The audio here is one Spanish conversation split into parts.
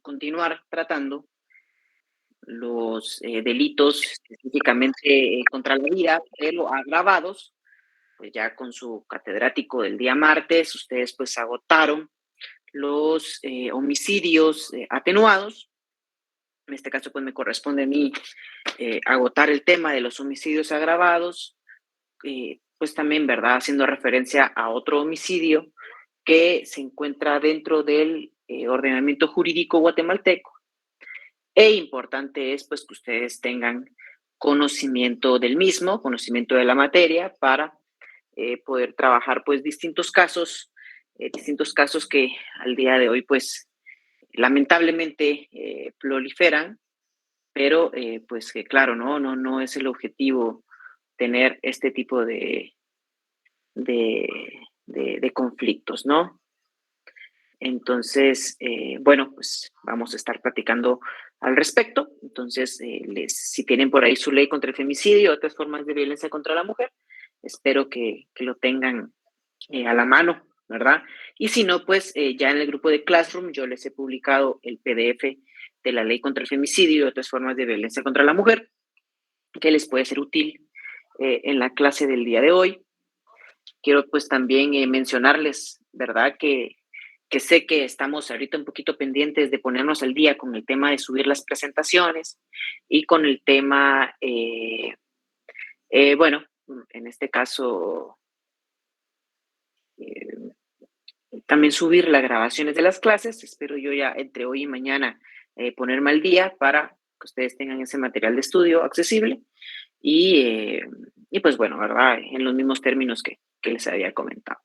continuar tratando los delitos específicamente contra la vida, pero agravados, pues ya con su catedrático del día martes, ustedes pues agotaron los homicidios atenuados. En este caso, pues me corresponde a mí agotar el tema de los homicidios agravados, pues también, ¿verdad? Haciendo referencia a otro homicidio que se encuentra dentro del ordenamiento jurídico guatemalteco. E importante es, pues, que ustedes tengan conocimiento del mismo, conocimiento de la materia, para poder trabajar, pues, distintos casos que al día de hoy, pues, lamentablemente proliferan, pero pues que claro, no es el objetivo tener este tipo de, de conflictos, ¿no? Entonces, bueno, pues vamos a estar platicando al respecto. Entonces, si tienen por ahí su ley contra el femicidio, otras formas de violencia contra la mujer, espero que lo tengan a la mano, ¿verdad? Y si no, pues ya en el grupo de Classroom yo les he publicado el PDF de la ley contra el femicidio y otras formas de violencia contra la mujer, que les puede ser útil en la clase del día de hoy. Quiero pues también mencionarles, ¿verdad? Que sé que estamos ahorita un poquito pendientes de ponernos al día con el tema de subir las presentaciones y con el tema, bueno, en este caso, eh, también subir las grabaciones de las clases. Espero yo ya entre hoy y mañana ponerme al día para que ustedes tengan ese material de estudio accesible y pues bueno, ¿verdad? En los mismos términos que les había comentado.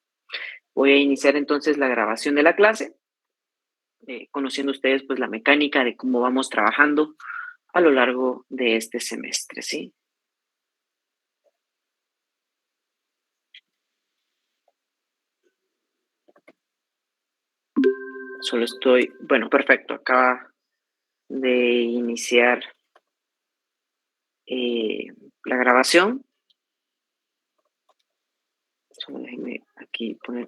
Voy a iniciar entonces la grabación de la clase, conociendo ustedes pues la mecánica de cómo vamos trabajando a lo largo de este semestre, ¿sí? Solo estoy, bueno, perfecto, acaba de iniciar la grabación. Solo déjenme aquí poner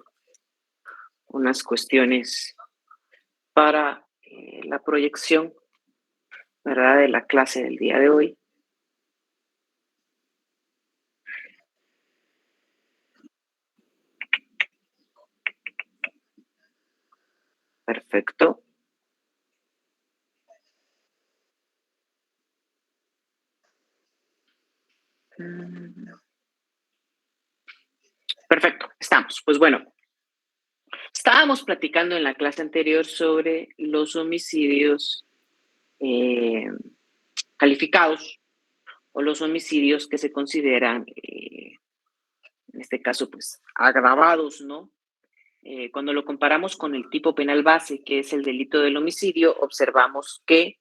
unas cuestiones para la proyección, ¿verdad? De la clase del día de hoy. Perfecto. Perfecto, estamos. Pues bueno, estábamos platicando en la clase anterior sobre los homicidios eh, calificados o los homicidios que se consideran, en este caso, pues agravados, ¿no? Cuando lo comparamos con el tipo penal base, que es el delito del homicidio, observamos que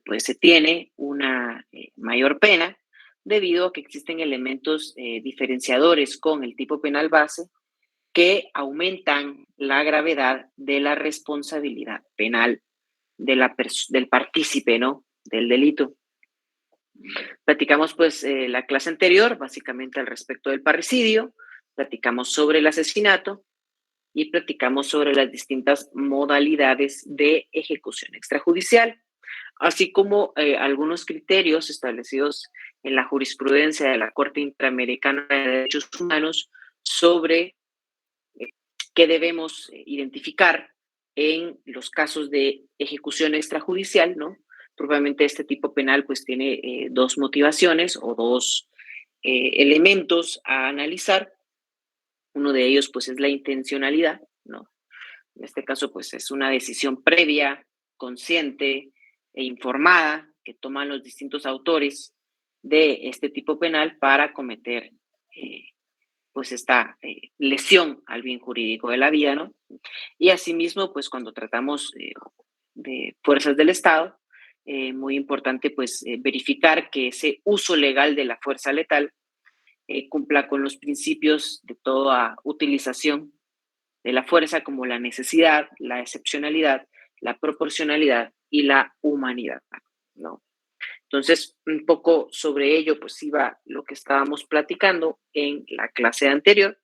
pues se tiene una mayor pena debido a que existen elementos diferenciadores con el tipo penal base que aumentan la gravedad de la responsabilidad penal del partícipe, ¿no? Del delito. Platicamos pues la clase anterior, básicamente al respecto del parricidio, platicamos sobre el asesinato y platicamos sobre las distintas modalidades de ejecución extrajudicial, así como algunos criterios establecidos en la jurisprudencia de la Corte Interamericana de Derechos Humanos sobre qué debemos identificar en los casos de ejecución extrajudicial, ¿no? Propiamente este tipo penal pues tiene dos motivaciones o dos elementos a analizar. Uno de ellos pues es la intencionalidad, ¿no? En este caso pues es una decisión previa, consciente e informada que toman los distintos autores de este tipo penal para cometer pues esta lesión al bien jurídico de la vida, ¿no? Y asimismo, pues cuando tratamos de fuerzas del Estado, muy importante pues verificar que ese uso legal de la fuerza letal cumpla con los principios de toda utilización de la fuerza como la necesidad, la excepcionalidad, la proporcionalidad y la humanidad, ¿no? Entonces, un poco sobre ello, pues iba lo que estábamos platicando en la clase anterior.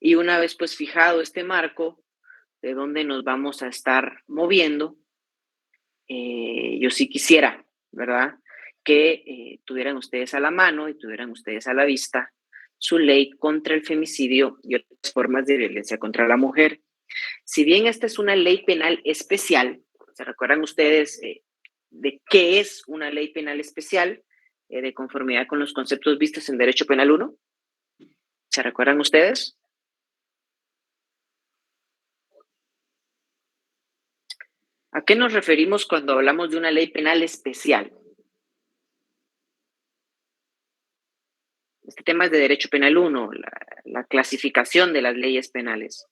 Y una vez pues fijado este marco, de dónde nos vamos a estar moviendo, yo sí quisiera, ¿verdad?, que tuvieran ustedes a la mano y tuvieran ustedes a la vista su ley contra el femicidio y otras formas de violencia contra la mujer. Si bien esta es una ley penal especial, ¿se recuerdan ustedes de qué es una ley penal especial de conformidad con los conceptos vistos en Derecho Penal 1? ¿Se recuerdan ustedes? ¿A qué nos referimos cuando hablamos de una ley penal especial? Este tema es de Derecho Penal 1, la clasificación de las leyes penales.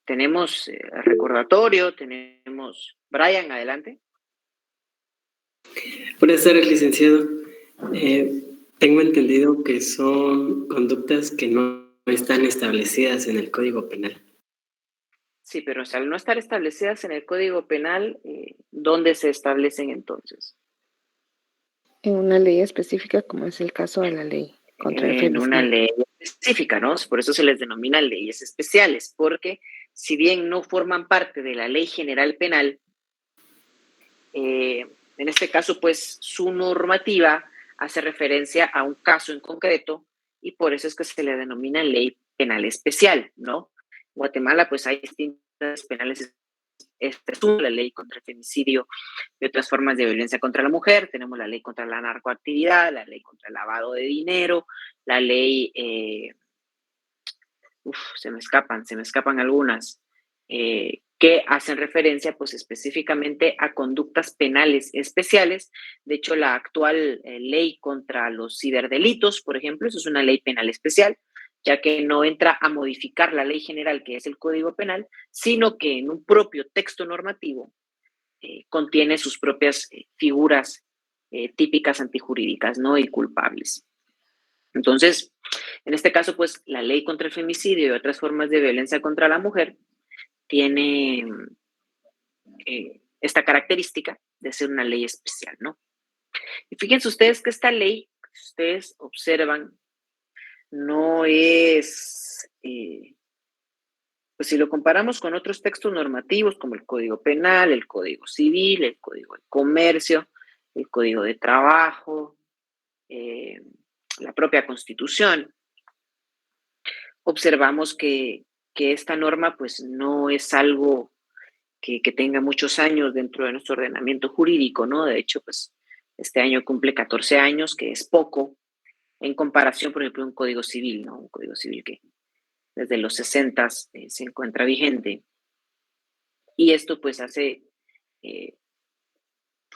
Tenemos recordatorio, tenemos... Brian, adelante. Buenas tardes, licenciado. Tengo entendido que son conductas que no están establecidas en el Código Penal. Sí, pero al no estar establecidas en el Código Penal, ¿dónde se establecen entonces? En una ley específica, como es el caso de la ley contra el femicidio. En una ley específica, ¿no? Por eso se les denomina leyes especiales, porque si bien no forman parte de la Ley General Penal, en este caso, pues su normativa hace referencia a un caso en concreto y por eso es que se le denomina ley penal especial, ¿no? En Guatemala, pues hay distintas penales. Esta es la ley contra el femicidio y otras formas de violencia contra la mujer. Tenemos la ley contra la narcoactividad, la ley contra el lavado de dinero, la ley, se me escapan algunas, que hacen referencia pues específicamente a conductas penales especiales. De hecho, la actual ley contra los ciberdelitos, por ejemplo, eso es una ley penal especial, ya que no entra a modificar la ley general, que es el Código Penal, sino que en un propio texto normativo contiene sus propias figuras típicas antijurídicas, ¿no? Y culpables. Entonces, en este caso, pues la ley contra el femicidio y otras formas de violencia contra la mujer tiene esta característica de ser una ley especial, ¿no? Y fíjense ustedes que esta ley, si ustedes observan, no es, pues si lo comparamos con otros textos normativos como el Código Penal, el Código Civil, el Código de Comercio, el Código de Trabajo, la propia Constitución, observamos que esta norma pues no es algo que tenga muchos años dentro de nuestro ordenamiento jurídico, ¿no? De hecho, pues este año cumple 14 años, que es poco en comparación, por ejemplo, a un Código Civil, ¿no? Un Código Civil que desde los 60 se encuentra vigente. Y esto pues hace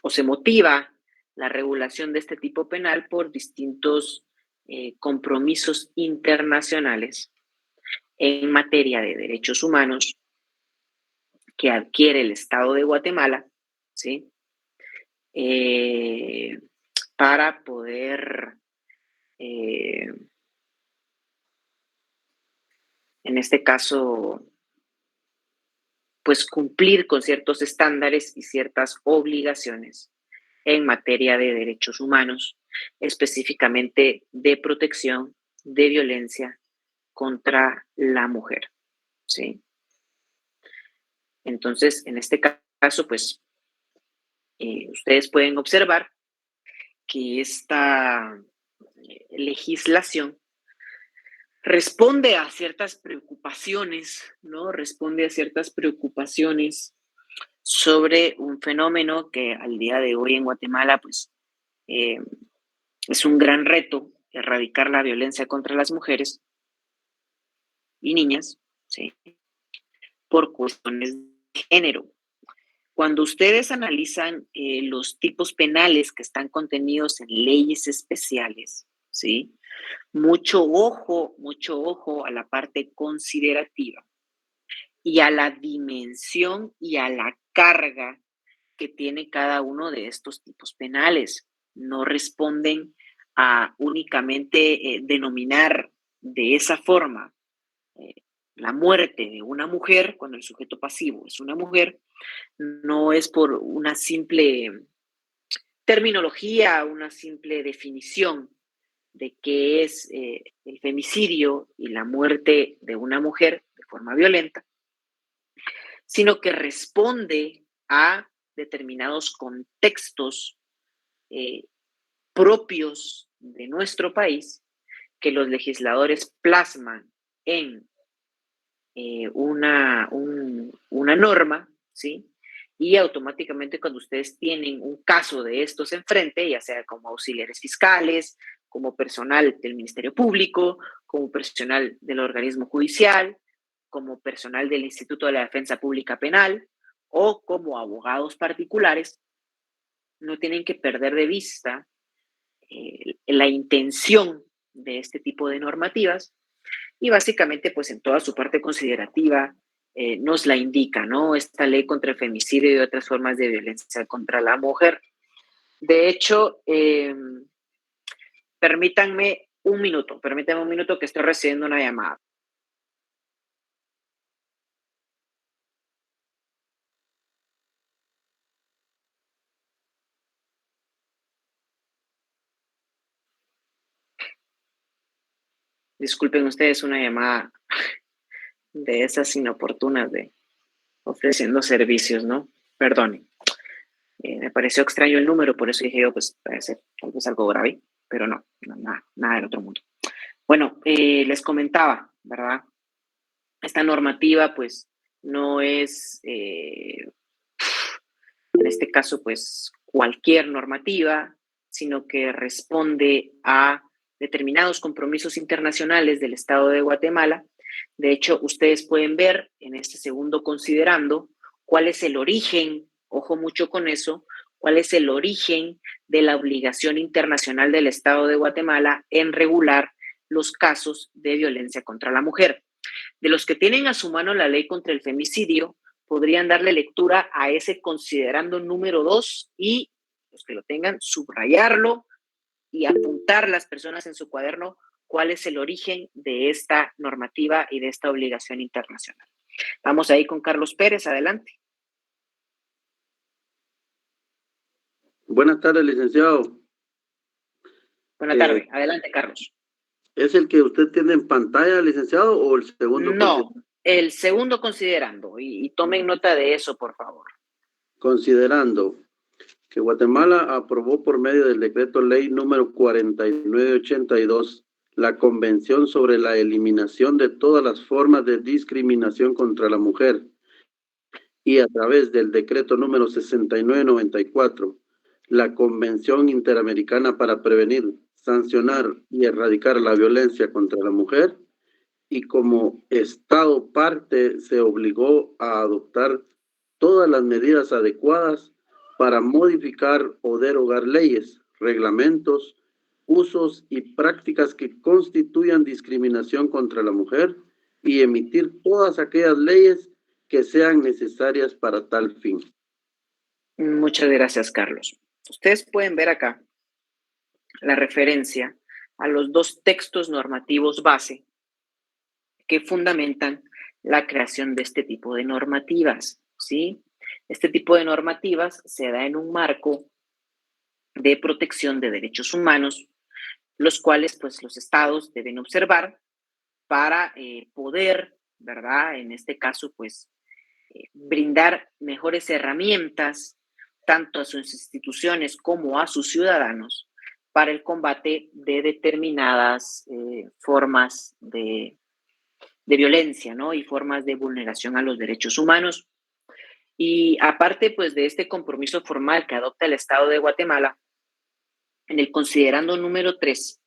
o se motiva la regulación de este tipo penal por distintos compromisos internacionales en materia de derechos humanos que adquiere el Estado de Guatemala, ¿sí? Para poder, en este caso, pues cumplir con ciertos estándares y ciertas obligaciones en materia de derechos humanos, específicamente de protección de violencia contra la mujer, ¿sí? Entonces, en este caso, pues, ustedes pueden observar que esta legislación responde a ciertas preocupaciones, ¿no? Responde a ciertas preocupaciones sobre un fenómeno que al día de hoy en Guatemala, pues, es un gran reto erradicar la violencia contra las mujeres y niñas, ¿sí? Por cuestiones de género. Cuando ustedes analizan los tipos penales que están contenidos en leyes especiales, ¿sí? Mucho ojo a la parte considerativa y a la dimensión y a la carga que tiene cada uno de estos tipos penales. No responden a únicamente denominar de esa forma la muerte de una mujer, cuando el sujeto pasivo es una mujer, no es por una simple terminología, una simple definición, de qué es el femicidio y la muerte de una mujer de forma violenta, sino que responde a determinados contextos propios de nuestro país que los legisladores plasman en una norma, ¿sí? Y automáticamente cuando ustedes tienen un caso de estos enfrente, ya sea como auxiliares fiscales, como personal del Ministerio Público, como personal del organismo judicial, como personal del Instituto de la Defensa Pública Penal o como abogados particulares, no tienen que perder de vista la intención de este tipo de normativas y básicamente pues en toda su parte considerativa nos la indica, ¿no? Esta ley contra el femicidio y otras formas de violencia contra la mujer. De hecho, permítanme un minuto que estoy recibiendo una llamada. Disculpen ustedes una llamada de esas inoportunas de ofreciendo servicios, ¿no? Perdonen. Me pareció extraño el número, por eso dije yo, pues puede ser tal vez algo grave, pero no, nada del otro mundo. Bueno, les comentaba, ¿verdad? Esta normativa, pues, no es, en este caso, pues, cualquier normativa, sino que responde a determinados compromisos internacionales del Estado de Guatemala. De hecho, ustedes pueden ver en este segundo considerando cuál es el origen, ojo mucho con eso, cuál es el origen de la obligación internacional del Estado de Guatemala en regular los casos de violencia contra la mujer. De los que tienen a su mano la ley contra el femicidio, podrían darle lectura a ese considerando número 2 y los que lo tengan, subrayarlo y apuntar las personas en su cuaderno cuál es el origen de esta normativa y de esta obligación internacional. Vamos ahí con Carlos Pérez, adelante. Buenas tardes, licenciado. Buenas tardes, adelante, Carlos. ¿Es el que usted tiene en pantalla, licenciado, o el segundo? No, el segundo considerando, y tomen nota de eso, por favor. Considerando que Guatemala aprobó por medio del decreto ley número 4982 la Convención sobre la eliminación de todas las formas de discriminación contra la mujer y a través del decreto número 6994 la Convención Interamericana para prevenir, sancionar y erradicar la violencia contra la mujer, y como Estado parte se obligó a adoptar todas las medidas adecuadas para modificar o derogar leyes, reglamentos, usos y prácticas que constituyan discriminación contra la mujer y emitir todas aquellas leyes que sean necesarias para tal fin. Muchas gracias, Carlos. Ustedes pueden ver acá la referencia a los dos textos normativos base que fundamentan la creación de este tipo de normativas, ¿sí? Este tipo de normativas se da en un marco de protección de derechos humanos, los cuales, pues, los estados deben observar para poder, ¿verdad? En este caso, pues, brindar mejores herramientas tanto a sus instituciones como a sus ciudadanos para el combate de determinadas formas de violencia, ¿no? Y formas de vulneración a los derechos humanos. Y aparte, pues, de este compromiso formal que adopta el Estado de Guatemala, en el considerando número 3,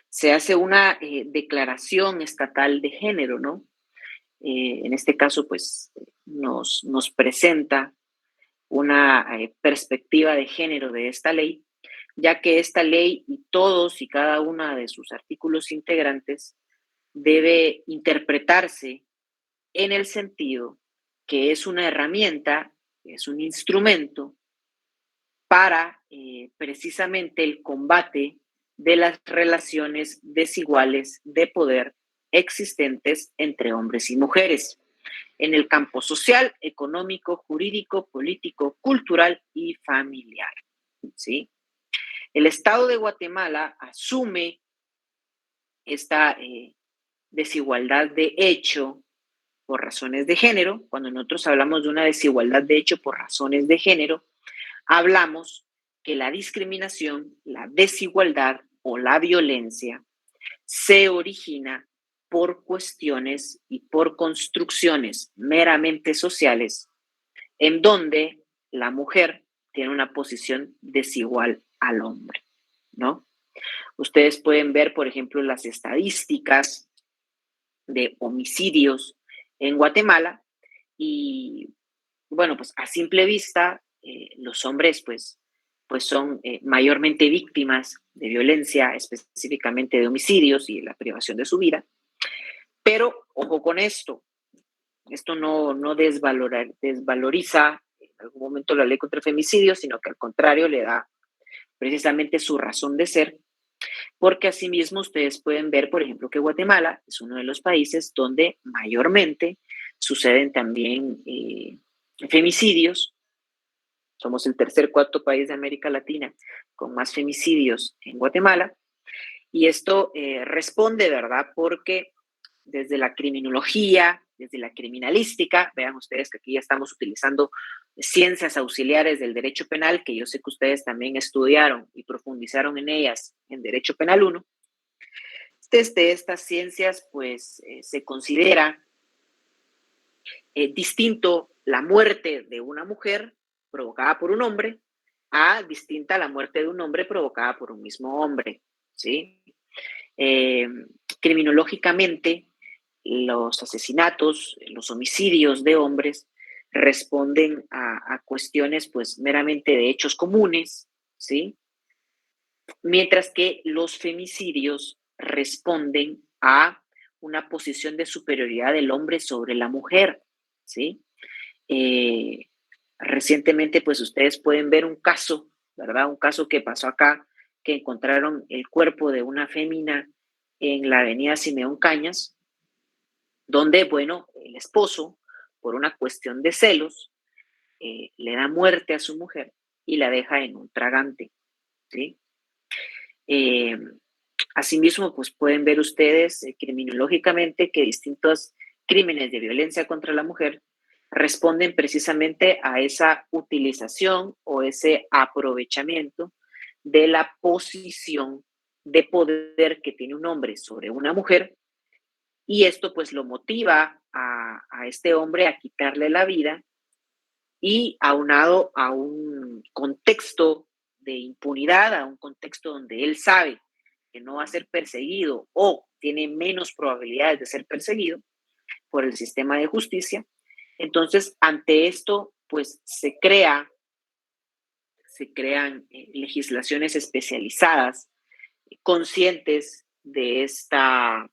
se hace una declaración estatal de género, ¿no? En este caso, pues, nos presenta una perspectiva de género de esta ley, ya que esta ley y todos y cada uno de sus artículos integrantes debe interpretarse en el sentido que es una herramienta, es un instrumento para precisamente el combate de las relaciones desiguales de poder existentes entre hombres y mujeres en el campo social, económico, jurídico, político, cultural y familiar, ¿sí? El Estado de Guatemala asume esta desigualdad de hecho por razones de género. Cuando nosotros hablamos de una desigualdad de hecho por razones de género, hablamos que la discriminación, la desigualdad o la violencia se origina por cuestiones y por construcciones meramente sociales en donde la mujer tiene una posición desigual al hombre, ¿no? Ustedes pueden ver, por ejemplo, las estadísticas de homicidios en Guatemala y, bueno, pues a simple vista, los hombres, pues son mayormente víctimas de violencia, específicamente de homicidios y la privación de su vida. Pero, ojo con esto no desvaloriza en algún momento la ley contra el femicidio, sino que al contrario le da precisamente su razón de ser, porque asimismo ustedes pueden ver, por ejemplo, que Guatemala es uno de los países donde mayormente suceden también femicidios. Somos el tercer, cuarto país de América Latina con más femicidios en Guatemala. Y esto responde, ¿verdad? Porque desde la criminología, desde la criminalística, vean ustedes que aquí ya estamos utilizando ciencias auxiliares del derecho penal, que yo sé que ustedes también estudiaron y profundizaron en ellas en Derecho Penal 1. Desde estas ciencias, pues, se considera distinto la muerte de una mujer provocada por un hombre a distinta la muerte de un hombre provocada por un mismo hombre, ¿sí? Criminológicamente, los asesinatos, los homicidios de hombres responden a cuestiones pues meramente de hechos comunes, ¿sí? Mientras que los femicidios responden a una posición de superioridad del hombre sobre la mujer, ¿sí? Recientemente, pues ustedes pueden ver un caso, ¿verdad? Un caso que pasó acá, que encontraron el cuerpo de una fémina en la avenida Simeón Cañas, donde, bueno, el esposo, por una cuestión de celos, le da muerte a su mujer y la deja en un tragante, ¿sí? Asimismo, pues pueden ver ustedes criminológicamente que distintos crímenes de violencia contra la mujer responden precisamente a esa utilización o ese aprovechamiento de la posición de poder que tiene un hombre sobre una mujer, y esto pues lo motiva a este hombre a quitarle la vida, y aunado a un contexto de impunidad, a un contexto donde él sabe que no va a ser perseguido o tiene menos probabilidades de ser perseguido por el sistema de justicia. Entonces, ante esto, pues se crean legislaciones especializadas, conscientes de esta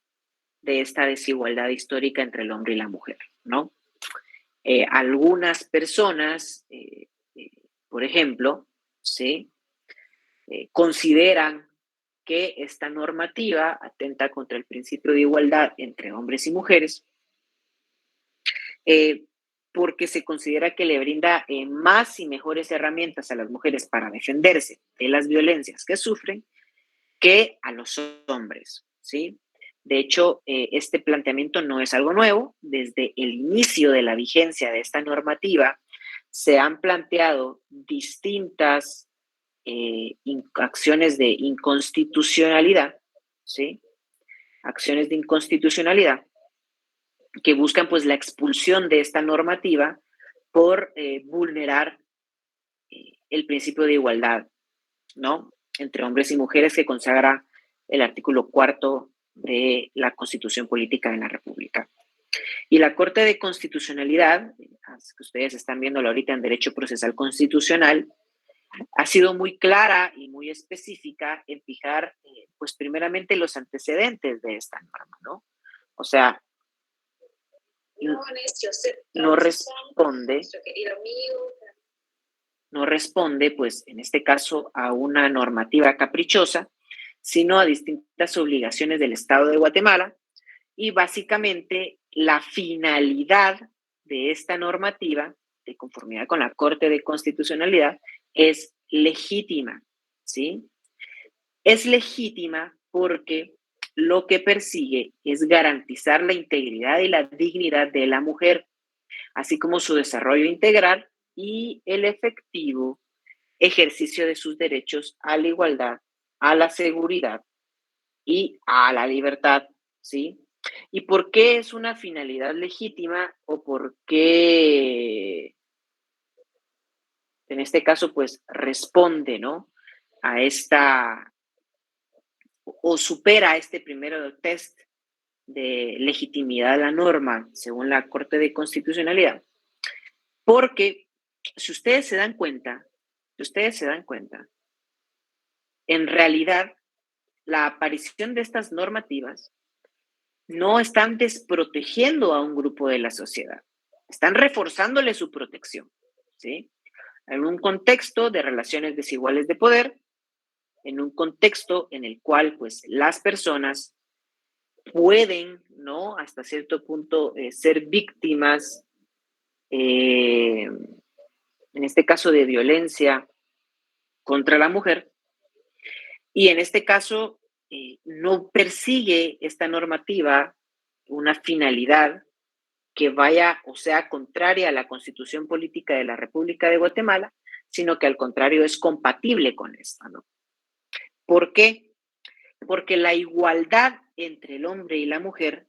desigualdad histórica entre el hombre y la mujer, ¿no? Algunas personas, por ejemplo, ¿sí? Consideran que esta normativa atenta contra el principio de igualdad entre hombres y mujeres, porque se considera que le brinda más y mejores herramientas a las mujeres para defenderse de las violencias que sufren que a los hombres, ¿sí? De hecho, este planteamiento no es algo nuevo. Desde el inicio de la vigencia de esta normativa, se han planteado distintas acciones de inconstitucionalidad, ¿sí? Acciones de inconstitucionalidad que buscan pues la expulsión de esta normativa por vulnerar el principio de igualdad, ¿no? Entre hombres y mujeres que consagra el artículo 4 de la Constitución Política de la República. Y la Corte de Constitucionalidad, que ustedes están viéndolo ahorita en Derecho Procesal Constitucional, ha sido muy clara y muy específica en fijar, pues primeramente los antecedentes de esta norma, ¿no? O sea, no responde, pues en este caso, a una normativa caprichosa, sino a distintas obligaciones del Estado de Guatemala, y básicamente la finalidad de esta normativa, de conformidad con la Corte de Constitucionalidad, es legítima, ¿sí? Es legítima porque lo que persigue es garantizar la integridad y la dignidad de la mujer, así como su desarrollo integral y el efectivo ejercicio de sus derechos a la igualdad, a la seguridad y a la libertad, ¿sí? ¿Y por qué es una finalidad legítima o por qué, en este caso, pues responde, ¿no? A esta, o supera este primero test de legitimidad de la norma, según la Corte de Constitucionalidad? Porque si ustedes se dan cuenta, en realidad la aparición de estas normativas no están desprotegiendo a un grupo de la sociedad, están reforzándole su protección, ¿sí? En un contexto de relaciones desiguales de poder, en un contexto en el cual, pues, las personas pueden, ¿no?, hasta cierto punto ser víctimas, en este caso de violencia contra la mujer, y en este caso no persigue esta normativa una finalidad que vaya o sea contraria a la Constitución Política de la República de Guatemala, sino que al contrario es compatible con esta, ¿no? ¿Por qué? Porque la igualdad entre el hombre y la mujer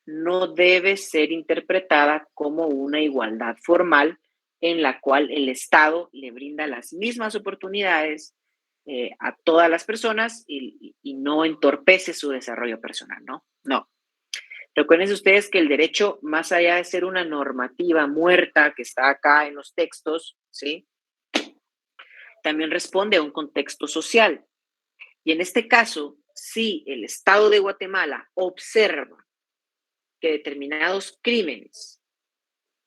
no debe ser interpretada como una igualdad formal en la cual el Estado le brinda las mismas oportunidades a todas las personas y no entorpece su desarrollo personal, ¿no? No. Recuerden ustedes que el derecho, más allá de ser una normativa muerta que está acá en los textos, ¿sí?, también responde a un contexto social. Y en este caso, si el Estado de Guatemala observa que determinados crímenes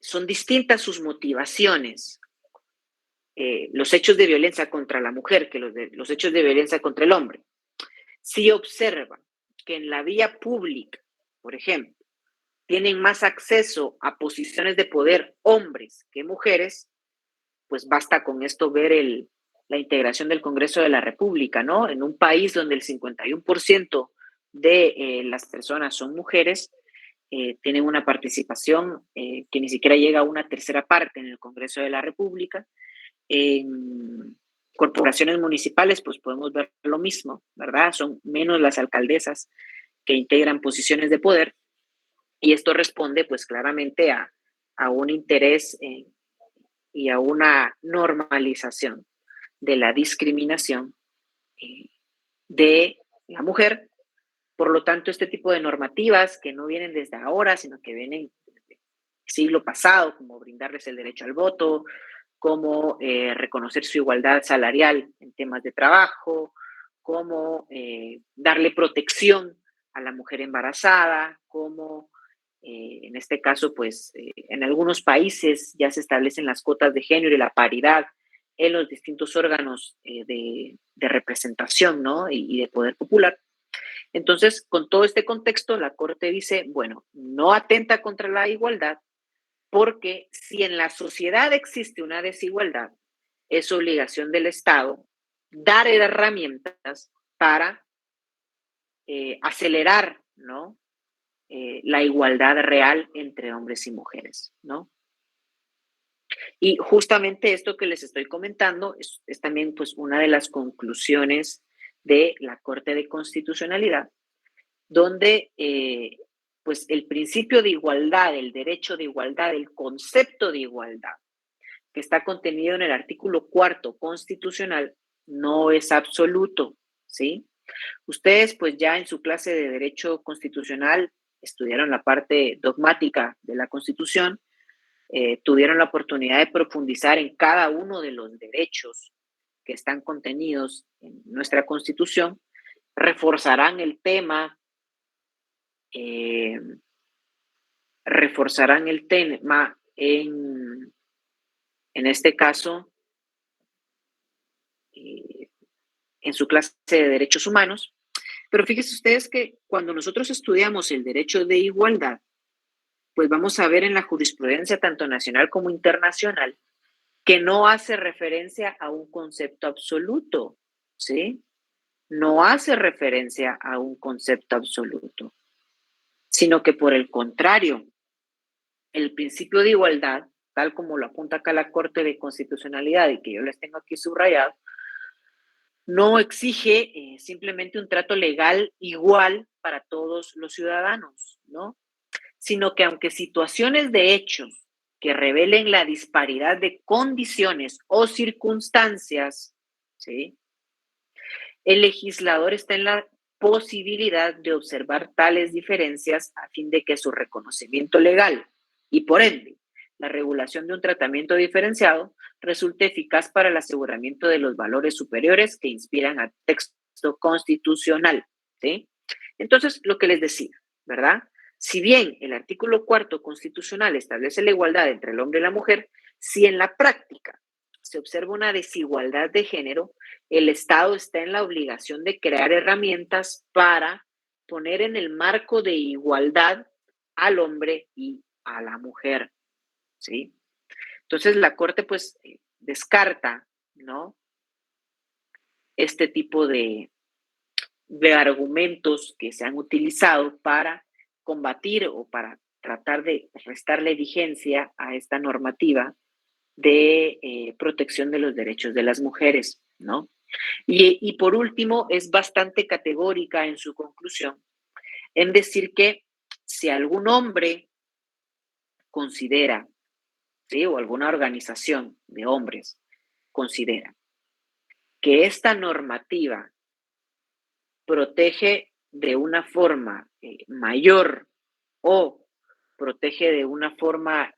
son distintas sus motivaciones, los hechos de violencia contra la mujer que los hechos de violencia contra el hombre, si observa que en la vía pública, por ejemplo, tienen más acceso a posiciones de poder hombres que mujeres, pues basta con esto ver la integración del Congreso de la República, ¿no? En un país donde el 51% de las personas son mujeres, tienen una participación que ni siquiera llega a una tercera parte en el Congreso de la República. En corporaciones municipales, pues podemos ver lo mismo, ¿verdad? Son menos las alcaldesas que integran posiciones de poder. Y esto responde pues claramente a un interés y a una normalización de la discriminación de la mujer. Por lo tanto, este tipo de normativas que no vienen desde ahora, sino que vienen desde el siglo pasado, como brindarles el derecho al voto, como reconocer su igualdad salarial en temas de trabajo, como darle protección a la mujer embarazada, como en este caso, pues en algunos países ya se establecen las cuotas de género y la paridad en los distintos órganos de representación, ¿no?, y de poder popular. Entonces, con todo este contexto, la Corte dice, bueno, no atenta contra la igualdad, porque si en la sociedad existe una desigualdad, es obligación del Estado dar herramientas para acelerar, ¿no?, la igualdad real entre hombres y mujeres, ¿no? Y justamente esto que les estoy comentando es también pues una de las conclusiones de la Corte de Constitucionalidad, donde pues el principio de igualdad, el derecho de igualdad, el concepto de igualdad que está contenido en el artículo 4º constitucional no es absoluto, ¿sí? Ustedes pues ya en su clase de Derecho Constitucional estudiaron la parte dogmática de la Constitución, tuvieron la oportunidad de profundizar en cada uno de los derechos que están contenidos en nuestra Constitución, reforzarán el tema en este caso, en su clase de Derechos Humanos. Pero fíjense ustedes que cuando nosotros estudiamos el derecho de igualdad, pues vamos a ver en la jurisprudencia tanto nacional como internacional que no hace referencia a un concepto absoluto, ¿sí? no hace referencia a un concepto absoluto, sino que por el contrario, el principio de igualdad, tal como lo apunta acá la Corte de Constitucionalidad y que yo les tengo aquí subrayado, no exige simplemente un trato legal igual para todos los ciudadanos, ¿no? Sino que aunque situaciones de hechos que revelen la disparidad de condiciones o circunstancias, ¿sí? El legislador está en la posibilidad de observar tales diferencias a fin de que su reconocimiento legal y por ende la regulación de un tratamiento diferenciado resulte eficaz para el aseguramiento de los valores superiores que inspiran al texto constitucional, ¿sí? Entonces, lo que les decía, ¿verdad? Si bien el artículo 4 constitucional establece la igualdad entre el hombre y la mujer, si en la práctica se observa una desigualdad de género, el Estado está en la obligación de crear herramientas para poner en el marco de igualdad al hombre y a la mujer, ¿sí? Entonces la Corte pues descarta, ¿no? Este tipo de argumentos que se han utilizado para combatir o para tratar de restarle vigencia a esta normativa de protección de los derechos de las mujeres, ¿no? Y por último, es bastante categórica en su conclusión en decir que si algún hombre considera, ¿sí? O alguna organización de hombres considera que esta normativa protege de una forma mayor o protege de una forma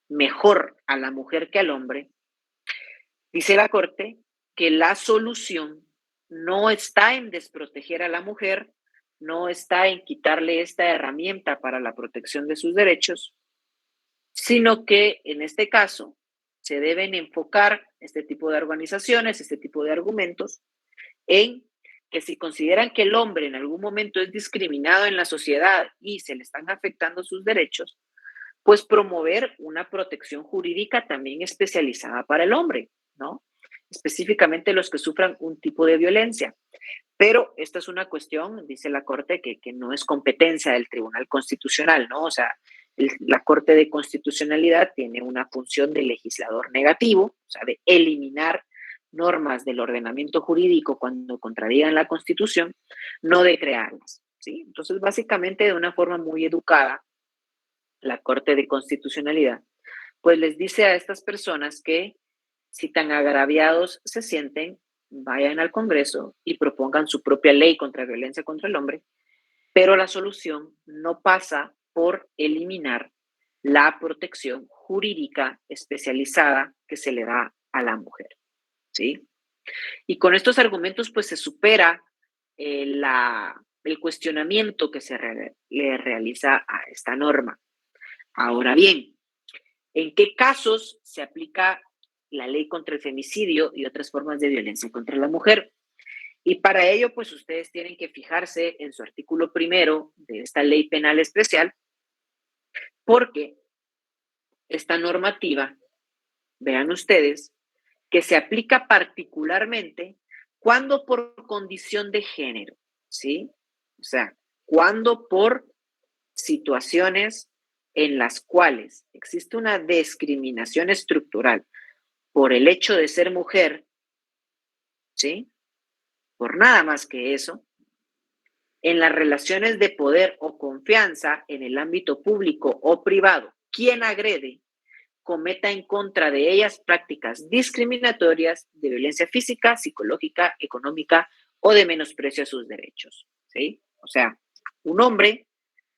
mejor a la mujer que al hombre, dice la Corte que la solución no está en desproteger a la mujer, no está en quitarle esta herramienta para la protección de sus derechos, sino que en este caso se deben enfocar este tipo de organizaciones, este tipo de argumentos, en que si consideran que el hombre en algún momento es discriminado en la sociedad y se le están afectando sus derechos, pues promover una protección jurídica también especializada para el hombre, ¿no? Específicamente los que sufran un tipo de violencia. Pero esta es una cuestión, dice la Corte, que no es competencia del Tribunal Constitucional, ¿no? O sea, la Corte de Constitucionalidad tiene una función de legislador negativo, o sea, de eliminar normas del ordenamiento jurídico cuando contradigan la Constitución, no de crearlas, ¿sí? Entonces, básicamente, de una forma muy educada, la Corte de Constitucionalidad, pues les dice a estas personas que si tan agraviados se sienten, vayan al Congreso y propongan su propia ley contra violencia contra el hombre, pero la solución no pasa por eliminar la protección jurídica especializada que se le da a la mujer, ¿sí? Y con estos argumentos, pues se supera el cuestionamiento que le realiza a esta norma. Ahora bien, ¿en qué casos se aplica la ley contra el femicidio y otras formas de violencia contra la mujer? Y para ello, pues ustedes tienen que fijarse en su artículo 1 de esta ley penal especial, porque esta normativa, vean ustedes, que se aplica particularmente cuando por condición de género, ¿sí? O sea, cuando por situaciones en las cuales existe una discriminación estructural por el hecho de ser mujer, ¿sí? Por nada más que eso, en las relaciones de poder o confianza en el ámbito público o privado, quien agrede cometa en contra de ellas prácticas discriminatorias de violencia física, psicológica, económica o de menosprecio a sus derechos, ¿sí? O sea, un hombre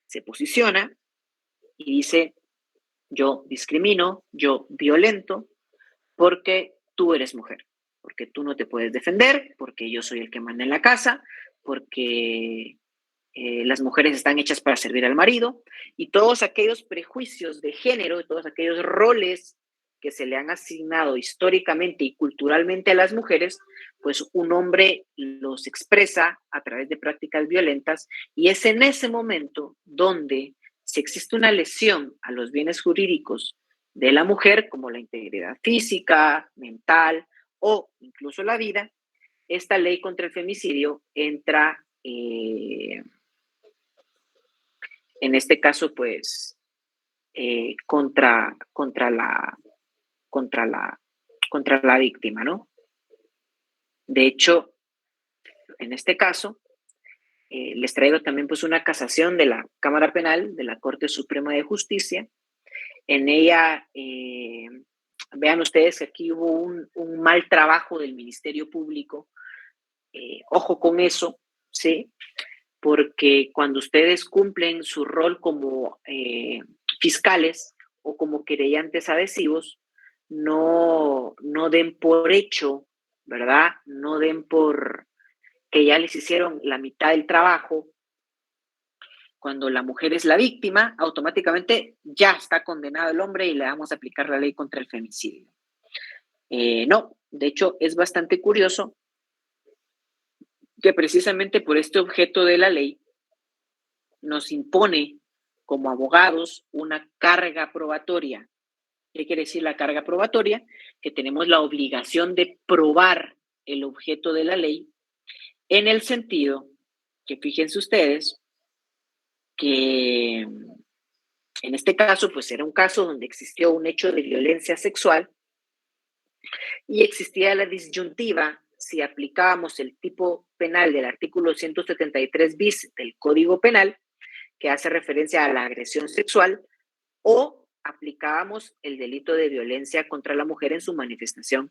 se posiciona y dice, yo discrimino, yo violento, porque tú eres mujer, porque tú no te puedes defender, porque yo soy el que manda en la casa, porque las mujeres están hechas para servir al marido, y todos aquellos prejuicios de género, todos aquellos roles que se le han asignado históricamente y culturalmente a las mujeres, pues un hombre los expresa a través de prácticas violentas, y es en ese momento donde, si existe una lesión a los bienes jurídicos de la mujer, como la integridad física, mental o incluso la vida, esta ley contra el femicidio entra, en este caso, pues, contra la víctima, ¿no? De hecho, en este caso, les traigo también pues una casación de la Cámara Penal de la Corte Suprema de Justicia. En ella, vean ustedes que aquí hubo un mal trabajo del Ministerio Público. Ojo con eso, ¿sí? Porque cuando ustedes cumplen su rol como fiscales o como querellantes adhesivos, no den por hecho, ¿verdad? No den por que ya les hicieron la mitad del trabajo. Cuando la mujer es la víctima, automáticamente ya está condenado el hombre y le vamos a aplicar la ley contra el femicidio. No, de hecho es bastante curioso que precisamente por este objeto de la ley nos impone como abogados una carga probatoria. ¿Qué quiere decir la carga probatoria? Que tenemos la obligación de probar el objeto de la ley, en el sentido que fíjense ustedes que en este caso pues era un caso donde existió un hecho de violencia sexual y existía la disyuntiva si aplicábamos el tipo penal del artículo 173 bis del Código Penal, que hace referencia a la agresión sexual, o aplicábamos el delito de violencia contra la mujer en su manifestación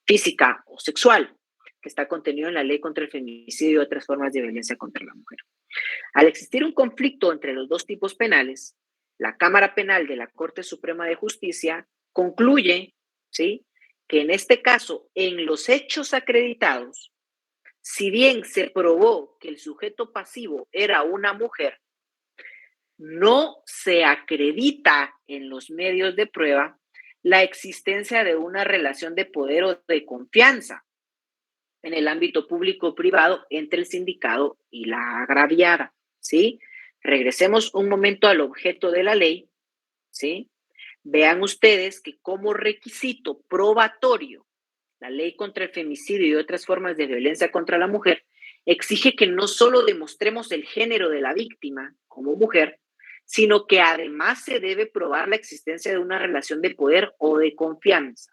física o sexual, que está contenido en la ley contra el femicidio y otras formas de violencia contra la mujer. Al existir un conflicto entre los dos tipos penales, la Cámara Penal de la Corte Suprema de Justicia concluye, ¿sí?, que en este caso, en los hechos acreditados, si bien se probó que el sujeto pasivo era una mujer, no se acredita en los medios de prueba la existencia de una relación de poder o de confianza en el ámbito público o privado entre el sindicado y la agraviada, ¿sí? Regresemos un momento al objeto de la ley, ¿sí? Vean ustedes que como requisito probatorio, la ley contra el femicidio y otras formas de violencia contra la mujer exige que no solo demostremos el género de la víctima como mujer, sino que además se debe probar la existencia de una relación de poder o de confianza,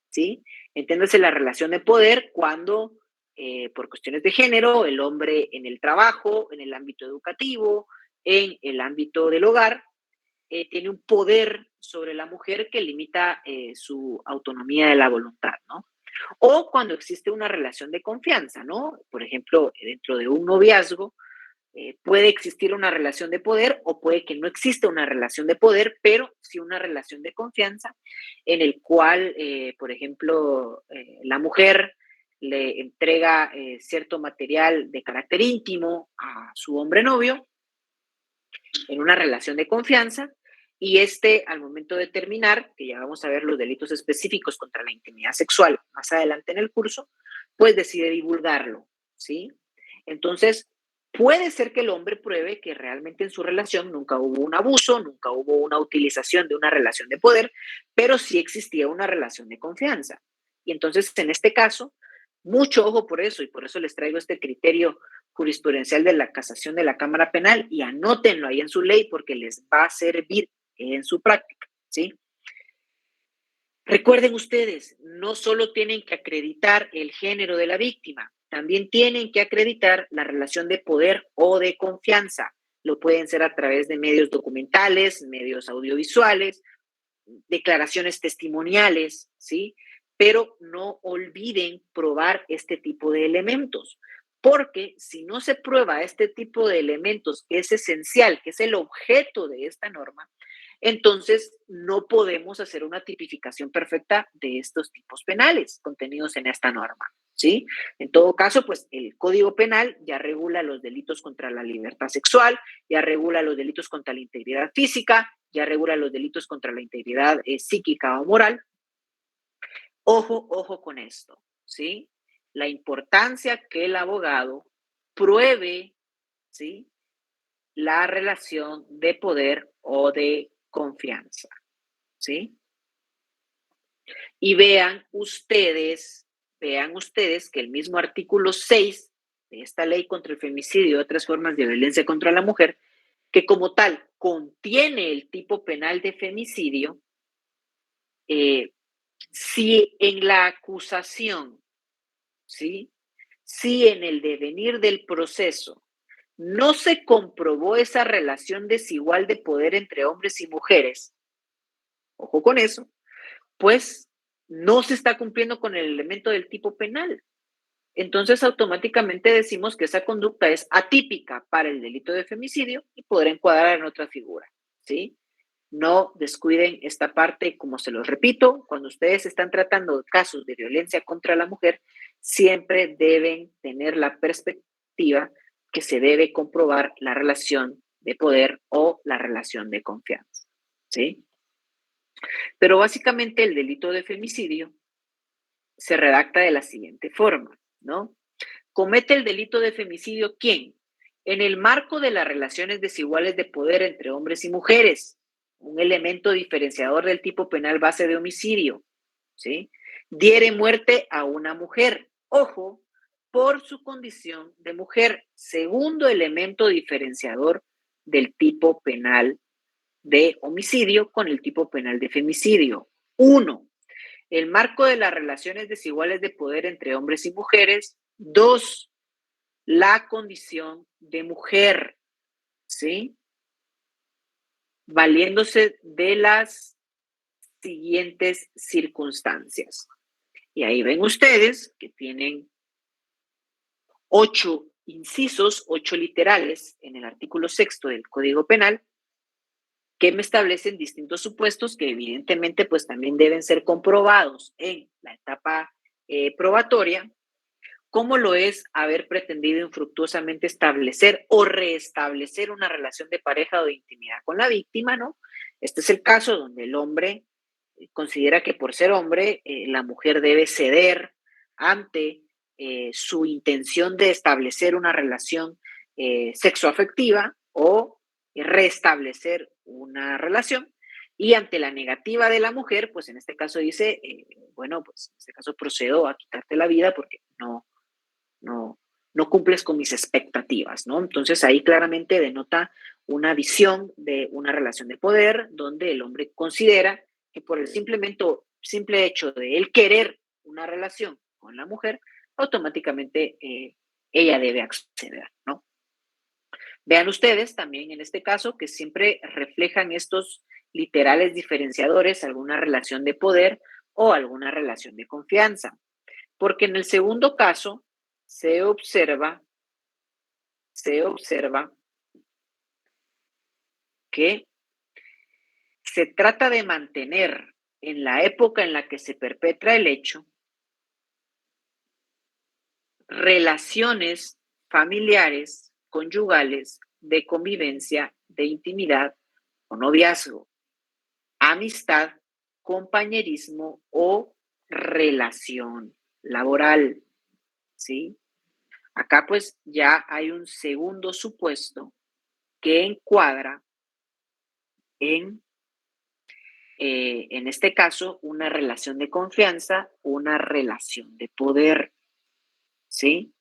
¿sí? Entiéndase la relación de poder cuando, por cuestiones de género, el hombre en el trabajo, en el ámbito educativo, en el ámbito del hogar, tiene un poder sobre la mujer que limita su autonomía de la voluntad, ¿no? O cuando existe una relación de confianza, ¿no? Por ejemplo, dentro de un noviazgo, puede existir una relación de poder o puede que no exista una relación de poder, pero sí una relación de confianza en el cual, por ejemplo, la mujer le entrega cierto material de carácter íntimo a su hombre novio en una relación de confianza y al momento de terminar, que ya vamos a ver los delitos específicos contra la intimidad sexual más adelante en el curso, pues decide divulgarlo, ¿sí? Entonces, puede ser que el hombre pruebe que realmente en su relación nunca hubo un abuso, nunca hubo una utilización de una relación de poder, pero sí existía una relación de confianza. Y entonces, en este caso, mucho ojo por eso, y por eso les traigo este criterio jurisprudencial de la casación de la Cámara Penal, y anótenlo ahí en su ley porque les va a servir en su práctica, ¿sí? Recuerden ustedes, no solo tienen que acreditar el género de la víctima, también tienen que acreditar la relación de poder o de confianza. Lo pueden ser a través de medios documentales, medios audiovisuales, declaraciones testimoniales, ¿sí? Pero no olviden probar este tipo de elementos, porque si no se prueba este tipo de elementos, que es esencial, que es el objeto de esta norma, entonces no podemos hacer una tipificación perfecta de estos tipos penales contenidos en esta norma, ¿sí? En todo caso, pues el Código Penal ya regula los delitos contra la libertad sexual, ya regula los delitos contra la integridad física, ya regula los delitos contra la integridad psíquica o moral. Ojo, ojo con esto, ¿sí? La importancia que el abogado pruebe, ¿sí?, la relación de poder o de confianza, ¿sí? Y vean ustedes vean ustedes que el mismo artículo 6 de esta ley contra el femicidio y otras formas de violencia contra la mujer, que como tal contiene el tipo penal de femicidio, si en la acusación, ¿sí? Si en el devenir del proceso no se comprobó esa relación desigual de poder entre hombres y mujeres, ojo con eso, pues no se está cumpliendo con el elemento del tipo penal. Entonces automáticamente decimos que esa conducta es atípica para el delito de femicidio y podrá encuadrar en otra figura, ¿sí? No descuiden esta parte, como se los repito, cuando ustedes están tratando de casos de violencia contra la mujer, siempre deben tener la perspectiva que se debe comprobar la relación de poder o la relación de confianza, ¿sí? Pero básicamente el delito de femicidio se redacta de la siguiente forma, ¿no? Comete el delito de femicidio ¿quién? En el marco de las relaciones desiguales de poder entre hombres y mujeres, un elemento diferenciador del tipo penal base de homicidio, ¿sí? Diere muerte a una mujer, ojo, por su condición de mujer, segundo elemento diferenciador del tipo penal de homicidio con el tipo penal de femicidio. 1. El marco de las relaciones desiguales de poder entre hombres y mujeres. 2. La condición de mujer, ¿sí? Valiéndose de las siguientes circunstancias. Y ahí ven ustedes que tienen 8 incisos, 8 literales en el artículo 6 del Código Penal que me establecen distintos supuestos que evidentemente pues también deben ser comprobados en la etapa probatoria, como lo es haber pretendido infructuosamente establecer o restablecer una relación de pareja o de intimidad con la víctima, ¿no? Este es el caso donde el hombre considera que por ser hombre, la mujer debe ceder ante su intención de establecer una relación sexoafectiva o restablecer una relación, y ante la negativa de la mujer, pues en este caso dice, bueno, pues en este caso procedo a quitarte la vida porque no cumples con mis expectativas, ¿no? Entonces ahí claramente denota una visión de una relación de poder donde el hombre considera que por el simple hecho de él querer una relación con la mujer, automáticamente ella debe acceder, ¿no? Vean ustedes también en este caso que siempre reflejan estos literales diferenciadores alguna relación de poder o alguna relación de confianza, porque en el segundo caso se observa que se trata de mantener en la época en la que se perpetra el hecho relaciones familiares, conyugales, de convivencia, de intimidad o noviazgo, amistad, compañerismo o relación laboral, ¿sí? Acá pues ya hay un segundo supuesto que encuadra en este caso, una relación de confianza, una relación de poder, ¿sí?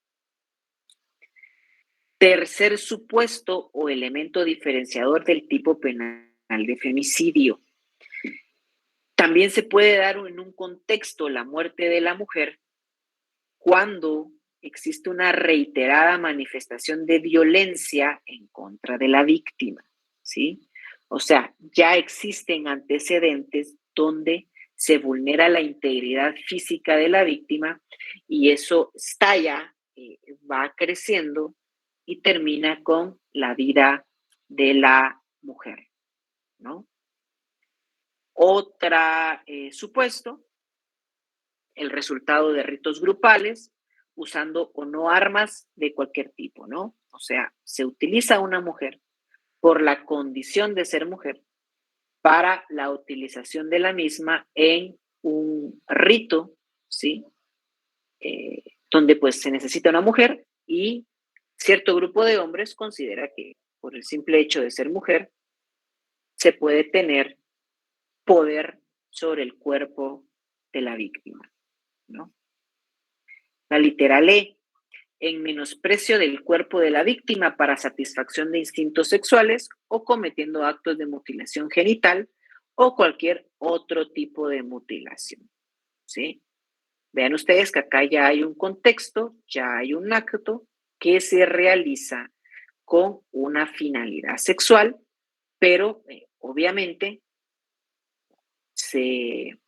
Tercer supuesto o elemento diferenciador del tipo penal de femicidio. También se puede dar en un contexto la muerte de la mujer cuando existe una reiterada manifestación de violencia en contra de la víctima, ¿sí? O sea, ya existen antecedentes donde se vulnera la integridad física de la víctima y eso estalla, va creciendo y termina con la vida de la mujer, ¿no? Otra supuesto, el resultado de ritos grupales, usando o no armas de cualquier tipo, ¿no? O sea, se utiliza a una mujer por la condición de ser mujer para la utilización de la misma en un rito, ¿sí? Donde pues se necesita una mujer y cierto grupo de hombres considera que por el simple hecho de ser mujer se puede tener poder sobre el cuerpo de la víctima, ¿no? La literal E, en menosprecio del cuerpo de la víctima para satisfacción de instintos sexuales o cometiendo actos de mutilación genital o cualquier otro tipo de mutilación, ¿sí? Vean ustedes que acá ya hay un contexto, ya hay un acto que se realiza con una finalidad sexual, pero obviamente se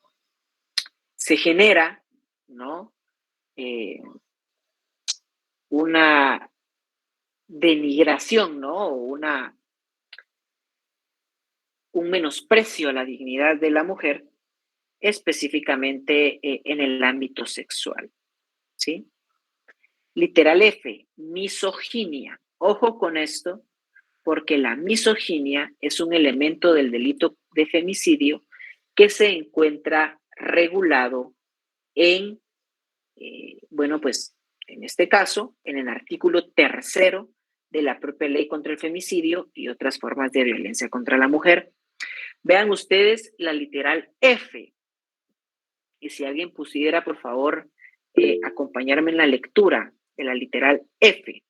genera, ¿no? Una denigración, ¿no? Un menosprecio a la dignidad de la mujer, específicamente en el ámbito sexual, ¿sí? Literal F, misoginia. Ojo con esto, porque la misoginia es un elemento del delito de femicidio que se encuentra regulado en, bueno, pues en este caso, en el artículo 3 de la propia ley contra el femicidio y otras formas de violencia contra la mujer. Vean ustedes la literal F. Y si alguien pudiera, por favor, acompañarme en la lectura de la literal F.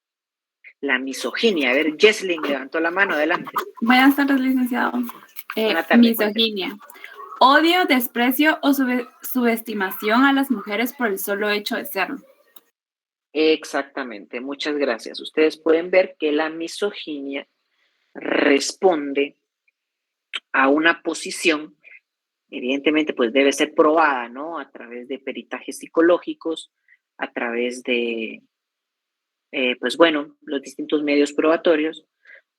La misoginia. A ver, Jesslyn levantó la mano, adelante. Buenas tardes, licenciado. Buenas tardes. Misoginia. Odio, desprecio o subestimación a las mujeres por el solo hecho de serlo. Exactamente, muchas gracias. Ustedes pueden ver que la misoginia responde a una posición, evidentemente pues debe ser probada, ¿no? A través de peritajes psicológicos, a través de, pues bueno, los distintos medios probatorios,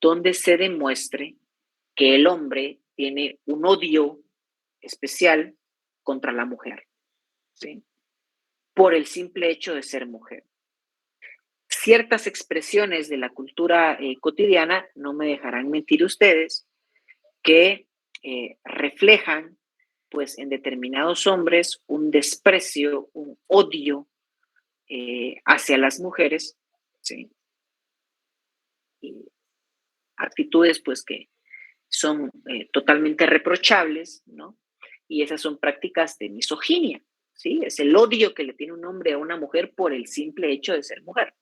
donde se demuestre que el hombre tiene un odio especial contra la mujer, ¿sí? Por el simple hecho de ser mujer. Ciertas expresiones de la cultura cotidiana, no me dejarán mentir ustedes, que reflejan, pues, en determinados hombres un desprecio, un odio hacia las mujeres, ¿sí? Y actitudes, pues, que son totalmente reprochables, ¿no? Y esas son prácticas de misoginia, ¿sí? Es el odio que le tiene un hombre a una mujer por el simple hecho de ser mujer.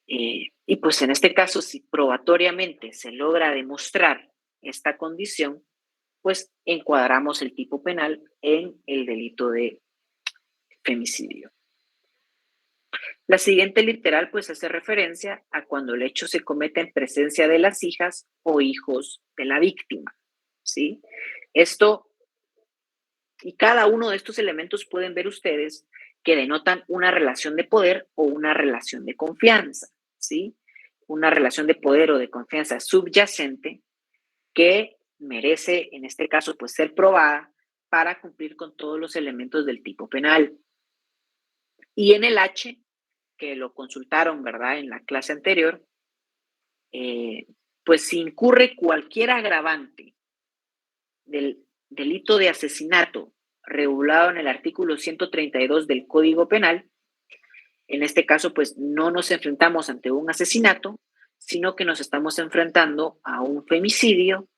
Y pues en este caso, si probatoriamente se logra demostrar esta condición, pues encuadramos el tipo penal en el delito de femicidio. La siguiente literal pues hace referencia a cuando el hecho se comete en presencia de las hijas o hijos de la víctima, ¿sí? Esto y cada uno de estos elementos pueden ver ustedes que denotan una relación de poder o una relación de confianza, ¿sí? Una relación de poder o de confianza subyacente que merece, en este caso, pues ser probada para cumplir con todos los elementos del tipo penal. Y en el H, que lo consultaron, ¿verdad?, en la clase anterior, pues si incurre cualquier agravante del delito de asesinato regulado en el artículo 132 del Código Penal, en este caso, pues no nos enfrentamos ante un asesinato, sino que nos estamos enfrentando a un femicidio,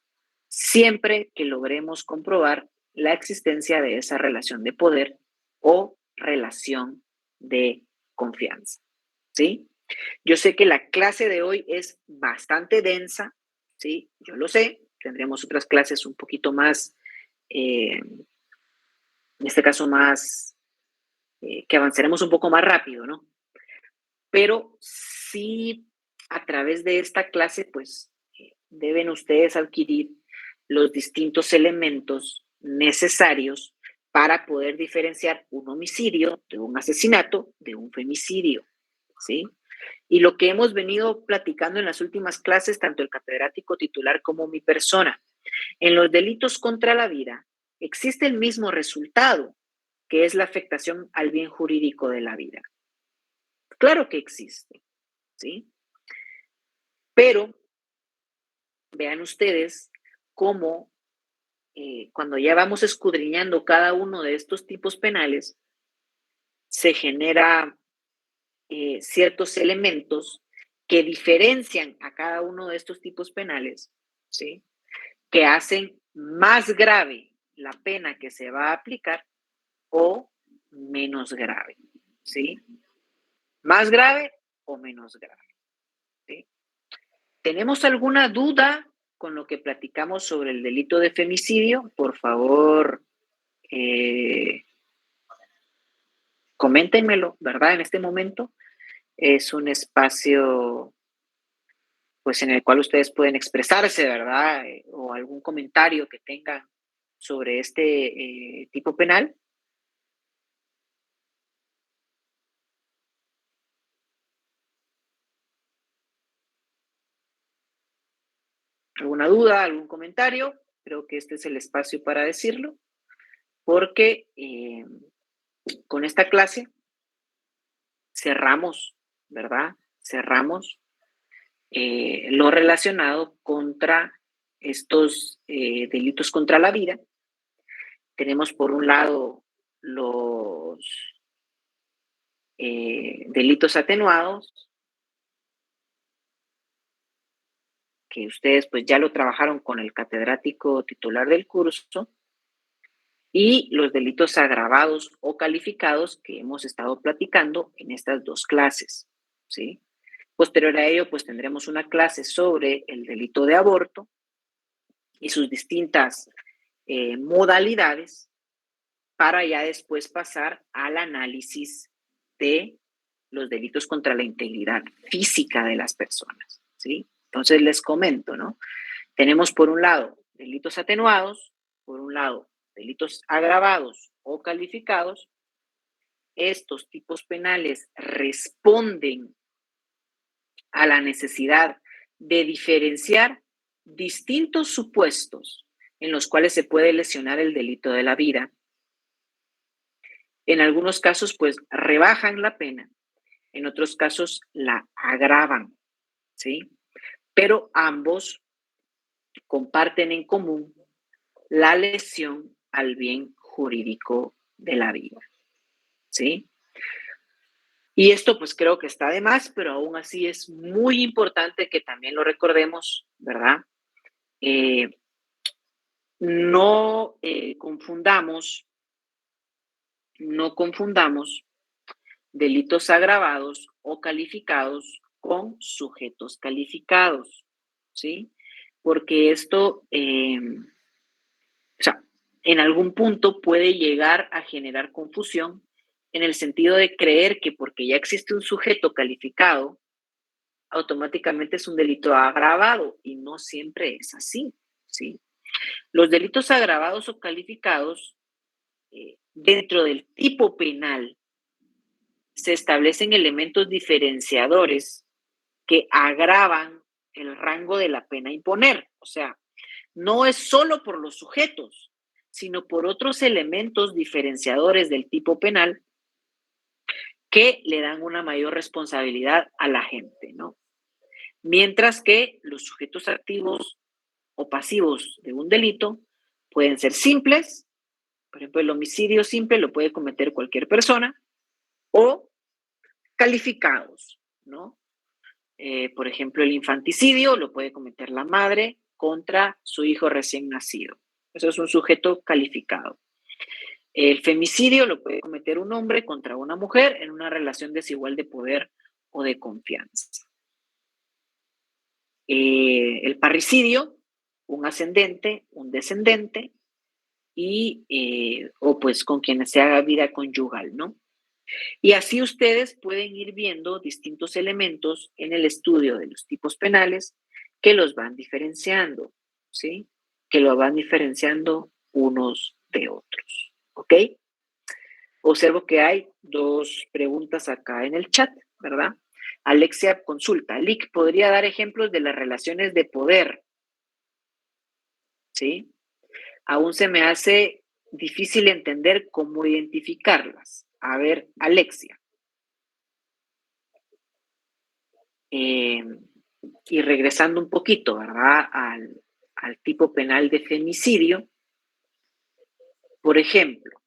siempre que logremos comprobar la existencia de esa relación de poder o relación de confianza, ¿sí? Yo sé que la clase de hoy es bastante densa, ¿sí? Yo lo sé, tendremos otras clases un poquito más, en este caso más, que avanzaremos un poco más rápido, ¿no? Pero sí, a través de esta clase, pues, deben ustedes adquirir los distintos elementos necesarios para poder diferenciar un homicidio de un asesinato de un femicidio, ¿sí? Y lo que hemos venido platicando en las últimas clases, tanto el catedrático titular como mi persona, en los delitos contra la vida existe el mismo resultado, que es la afectación al bien jurídico de la vida. Claro que existe, ¿sí? Pero vean ustedes cómo cuando ya vamos escudriñando cada uno de estos tipos penales, se genera ciertos elementos que diferencian a cada uno de estos tipos penales, ¿sí? Que hacen más grave la pena que se va a aplicar o menos grave, ¿sí? ¿Más grave o menos grave? ¿Sí? ¿Tenemos alguna duda con lo que platicamos sobre el delito de femicidio? Por favor, coméntenmelo, ¿verdad? En este momento es un espacio pues en el cual ustedes pueden expresarse, ¿verdad? O algún comentario que tengan sobre este tipo penal. ¿Alguna duda, algún comentario? Creo que este es el espacio para decirlo, porque con esta clase cerramos, ¿verdad? Cerramos lo relacionado contra estos delitos contra la vida. Tenemos por un lado los delitos atenuados, que ustedes pues ya lo trabajaron con el catedrático titular del curso, y los delitos agravados o calificados que hemos estado platicando en estas dos clases, ¿sí? Posterior a ello, pues tendremos una clase sobre el delito de aborto y sus distintas modalidades para ya después pasar al análisis de los delitos contra la integridad física de las personas, ¿sí? Entonces les comento, ¿no? Tenemos por un lado delitos atenuados, por un lado delitos agravados o calificados. Estos tipos penales responden a la necesidad de diferenciar distintos supuestos en los cuales se puede lesionar el delito de la vida. En algunos casos, pues, rebajan la pena, en otros casos la agravan, ¿sí? Pero ambos comparten en común la lesión al bien jurídico de la vida, ¿sí? Y esto pues creo que está de más, pero aún así es muy importante que también lo recordemos, ¿verdad? No confundamos delitos agravados o calificados con sujetos calificados, ¿sí? Porque esto, o sea, en algún punto puede llegar a generar confusión en el sentido de creer que porque ya existe un sujeto calificado, automáticamente es un delito agravado, y no siempre es así, ¿sí? Los delitos agravados o calificados, dentro del tipo penal, se establecen elementos diferenciadores que agravan el rango de la pena a imponer. O sea, no es solo por los sujetos, sino por otros elementos diferenciadores del tipo penal que le dan una mayor responsabilidad a la gente, ¿no? Mientras que los sujetos activos o pasivos de un delito pueden ser simples, por ejemplo, el homicidio simple lo puede cometer cualquier persona, o calificados, ¿no? Por ejemplo, el infanticidio lo puede cometer la madre contra su hijo recién nacido. Eso es un sujeto calificado. El femicidio lo puede cometer un hombre contra una mujer en una relación desigual de poder o de confianza. El parricidio, un ascendente, un descendente, y o pues con quienes se haga vida conyugal, ¿no? Y así ustedes pueden ir viendo distintos elementos en el estudio de los tipos penales que los van diferenciando, ¿sí? Que los van diferenciando unos de otros, ¿ok? Observo que hay dos preguntas acá en el chat, ¿verdad? Alexia consulta, Lic, ¿podría dar ejemplos de las relaciones de poder? ¿Sí? Aún se me hace difícil entender cómo identificarlas. A ver, Alexia. Y regresando un poquito, ¿verdad? Al tipo penal de femicidio, por ejemplo,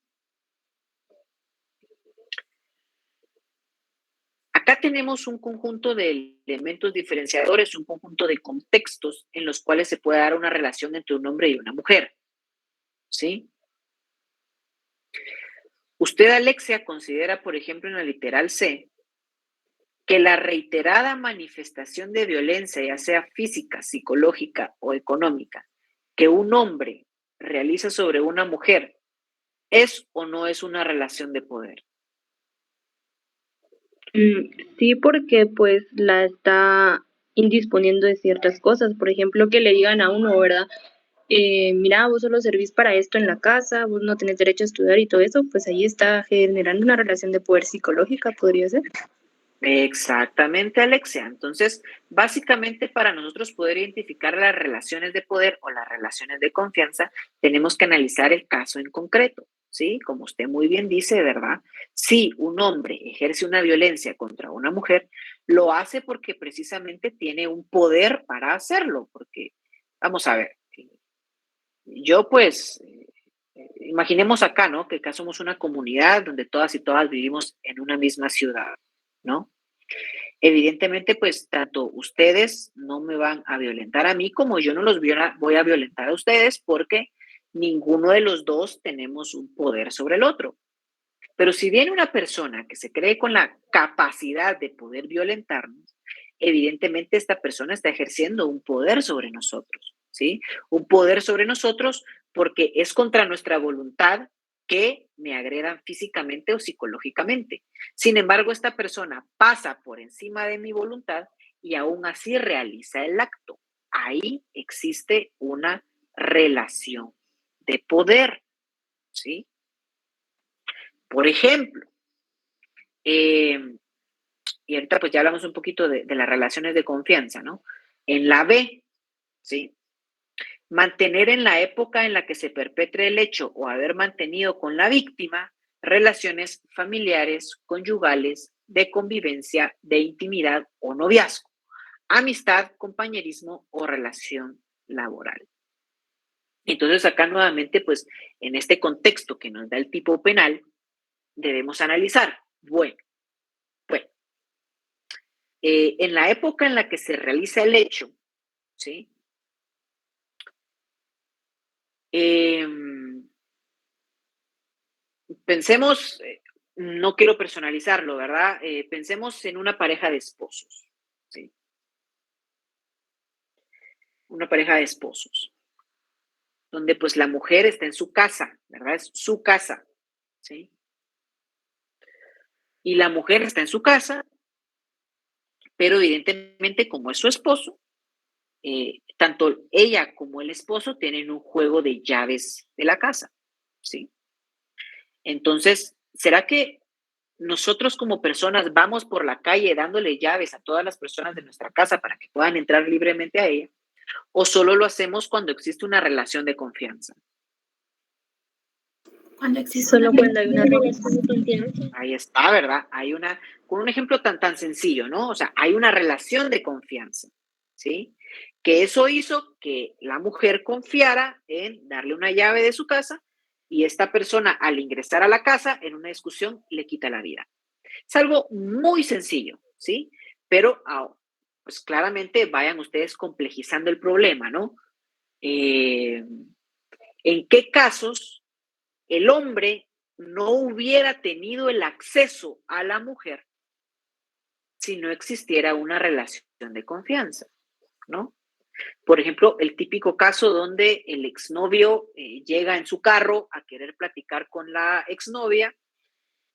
acá tenemos un conjunto de elementos diferenciadores, un conjunto de contextos en los cuales se puede dar una relación entre un hombre y una mujer, ¿sí? Usted, Alexia, considera, por ejemplo, en la literal C, que la reiterada manifestación de violencia, ya sea física, psicológica o económica, que un hombre realiza sobre una mujer, ¿es o no es una relación de poder? Sí, porque pues la está indisponiendo de ciertas cosas. Por ejemplo, que le digan a uno, ¿verdad? Mira, vos solo servís para esto en la casa, vos no tenés derecho a estudiar y todo eso, pues ahí está generando una relación de poder psicológica, podría ser. Exactamente, Alexia. Entonces, básicamente para nosotros poder identificar las relaciones de poder o las relaciones de confianza, tenemos que analizar el caso en concreto, ¿sí? Como usted muy bien dice, ¿verdad? Si un hombre ejerce una violencia contra una mujer, lo hace porque precisamente tiene un poder para hacerlo, porque, vamos a ver, yo pues, imaginemos acá, ¿no? Que acá somos una comunidad donde todas y todas vivimos en una misma ciudad, ¿no? Evidentemente, pues tanto ustedes no me van a violentar a mí como yo no los voy a violentar a ustedes porque ninguno de los dos tenemos un poder sobre el otro. Pero si viene una persona que se cree con la capacidad de poder violentarnos, evidentemente esta persona está ejerciendo un poder sobre nosotros, ¿sí? Un poder sobre nosotros porque es contra nuestra voluntad que me agredan físicamente o psicológicamente. Sin embargo, esta persona pasa por encima de mi voluntad y aún así realiza el acto. Ahí existe una relación de poder, ¿sí? Por ejemplo, y ahorita pues ya hablamos un poquito de las relaciones de confianza, ¿no? En la B, ¿sí? Mantener en la época en la que se perpetre el hecho o haber mantenido con la víctima relaciones familiares, conyugales, de convivencia, de intimidad o noviazgo, amistad, compañerismo o relación laboral. Entonces acá nuevamente, pues en este contexto que nos da el tipo penal, debemos analizar, bueno, en la época en la que se realiza el hecho, ¿sí? Pensemos, no quiero personalizarlo, ¿verdad? Pensemos en una pareja de esposos, ¿sí? Una pareja de esposos, donde pues la mujer está en su casa, ¿verdad? Es su casa, ¿sí? Y la mujer está en su casa, pero evidentemente como es su esposo, tanto ella como el esposo tienen un juego de llaves de la casa, ¿sí? Entonces, ¿será que nosotros como personas vamos por la calle dándole llaves a todas las personas de nuestra casa para que puedan entrar libremente a ella? ¿O solo lo hacemos cuando existe una relación de confianza? Cuando existe Solo una cuando hay una relación. relación de confianza. Ahí está, ¿verdad? Con un ejemplo tan sencillo, ¿no? O sea, hay una relación de confianza, ¿sí? Que eso hizo que la mujer confiara en darle una llave de su casa y esta persona al ingresar a la casa en una discusión le quita la vida. Es algo muy sencillo, ¿sí? Pero pues claramente vayan ustedes complejizando el problema, ¿no? ¿En qué casos el hombre no hubiera tenido el acceso a la mujer si no existiera una relación de confianza, ¿no? Por ejemplo, el típico caso donde el exnovio llega en su carro a querer platicar con la exnovia.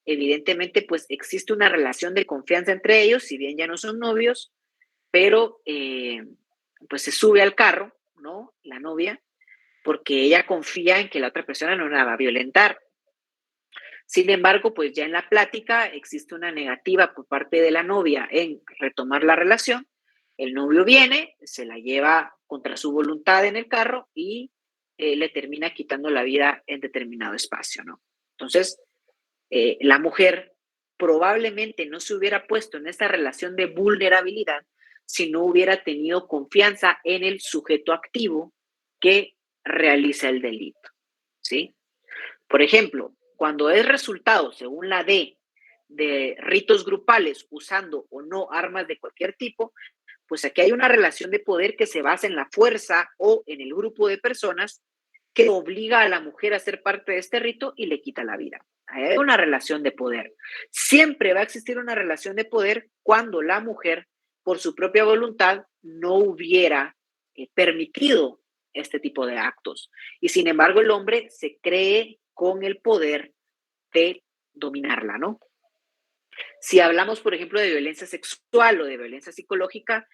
Evidentemente, pues existe una relación de confianza entre ellos, si bien ya no son novios, pero pues se sube al carro, ¿no? La novia, porque ella confía en que la otra persona no la va a violentar. Sin embargo, pues ya en la plática existe una negativa por parte de la novia en retomar la relación. El novio viene, se la lleva contra su voluntad en el carro y le termina quitando la vida en determinado espacio, ¿no? Entonces, la mujer probablemente no se hubiera puesto en esta relación de vulnerabilidad si no hubiera tenido confianza en el sujeto activo que realiza el delito, ¿sí? Por ejemplo, cuando es resultado, según la D, de ritos grupales usando o no armas de cualquier tipo, pues aquí hay una relación de poder que se basa en la fuerza o en el grupo de personas que obliga a la mujer a ser parte de este rito y le quita la vida. Hay una relación de poder. Siempre va a existir una relación de poder cuando la mujer, por su propia voluntad, no hubiera permitido este tipo de actos. Y sin embargo, el hombre se cree con el poder de dominarla, ¿no? Si hablamos, por ejemplo, de violencia sexual o de violencia psicológica,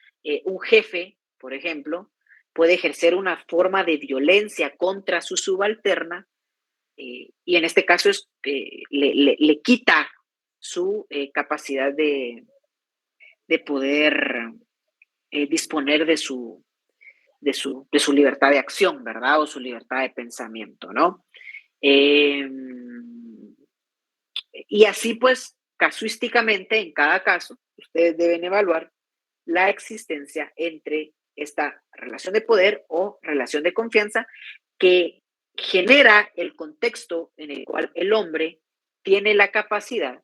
un jefe, por ejemplo, puede ejercer una forma de violencia contra su subalterna y en este caso es, le quita su capacidad de poder disponer de su libertad de acción, ¿verdad? O su libertad de pensamiento, ¿no? Y así pues, casuísticamente, en cada caso, ustedes deben evaluar la existencia entre esta relación de poder o relación de confianza que genera el contexto en el cual el hombre tiene la capacidad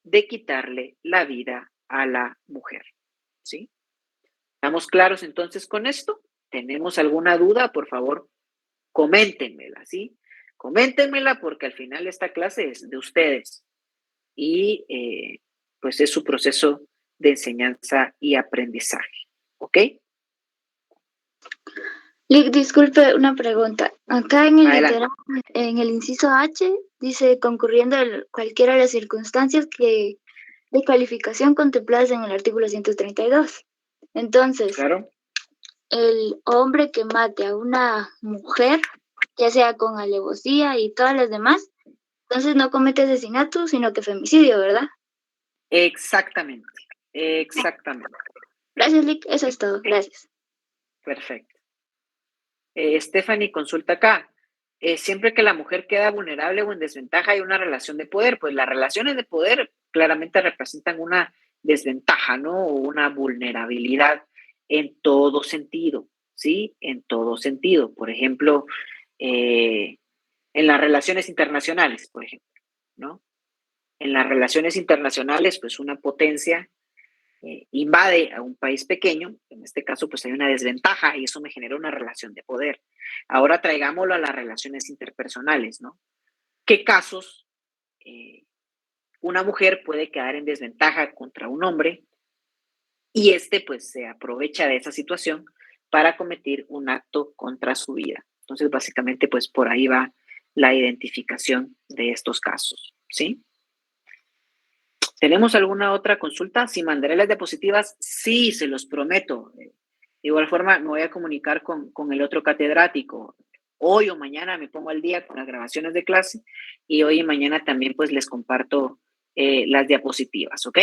de quitarle la vida a la mujer, ¿sí? ¿Estamos claros entonces con esto? ¿Tenemos alguna duda? Por favor, coméntenmela, ¿sí? Coméntenmela porque al final esta clase es de ustedes y pues es su proceso de enseñanza y aprendizaje, ¿ok? Lick, disculpe una pregunta. Acá en el Adelante. literal, en el inciso H, dice concurriendo cualquiera de las circunstancias de calificación contempladas en el artículo 132. Entonces, Claro. el hombre que mate a una mujer, ya sea con alevosía y todas las demás, entonces no comete asesinato, sino que femicidio, ¿verdad? Exactamente, exactamente. Gracias, Lick. Eso es todo. Gracias. Perfecto. Stephanie consulta acá. Siempre que la mujer queda vulnerable o en desventaja hay una relación de poder, pues las relaciones de poder claramente representan una desventaja, ¿no? O una vulnerabilidad en todo sentido, ¿sí? En todo sentido. Por ejemplo, en las relaciones internacionales, por ejemplo, ¿no? En las relaciones internacionales, pues una potencia invade a un país pequeño, en este caso pues hay una desventaja y eso me genera una relación de poder. Ahora traigámoslo a las relaciones interpersonales, ¿no? ¿Qué casos una mujer puede quedar en desventaja contra un hombre y este pues se aprovecha de esa situación para cometer un acto contra su vida? Entonces básicamente pues por ahí va la identificación de estos casos, ¿sí? ¿Tenemos alguna otra consulta? Si mandaré las diapositivas, sí, se los prometo. De igual forma, me voy a comunicar con el otro catedrático. Hoy o mañana me pongo al día con las grabaciones de clase y hoy y mañana también pues les comparto las diapositivas, ¿ok?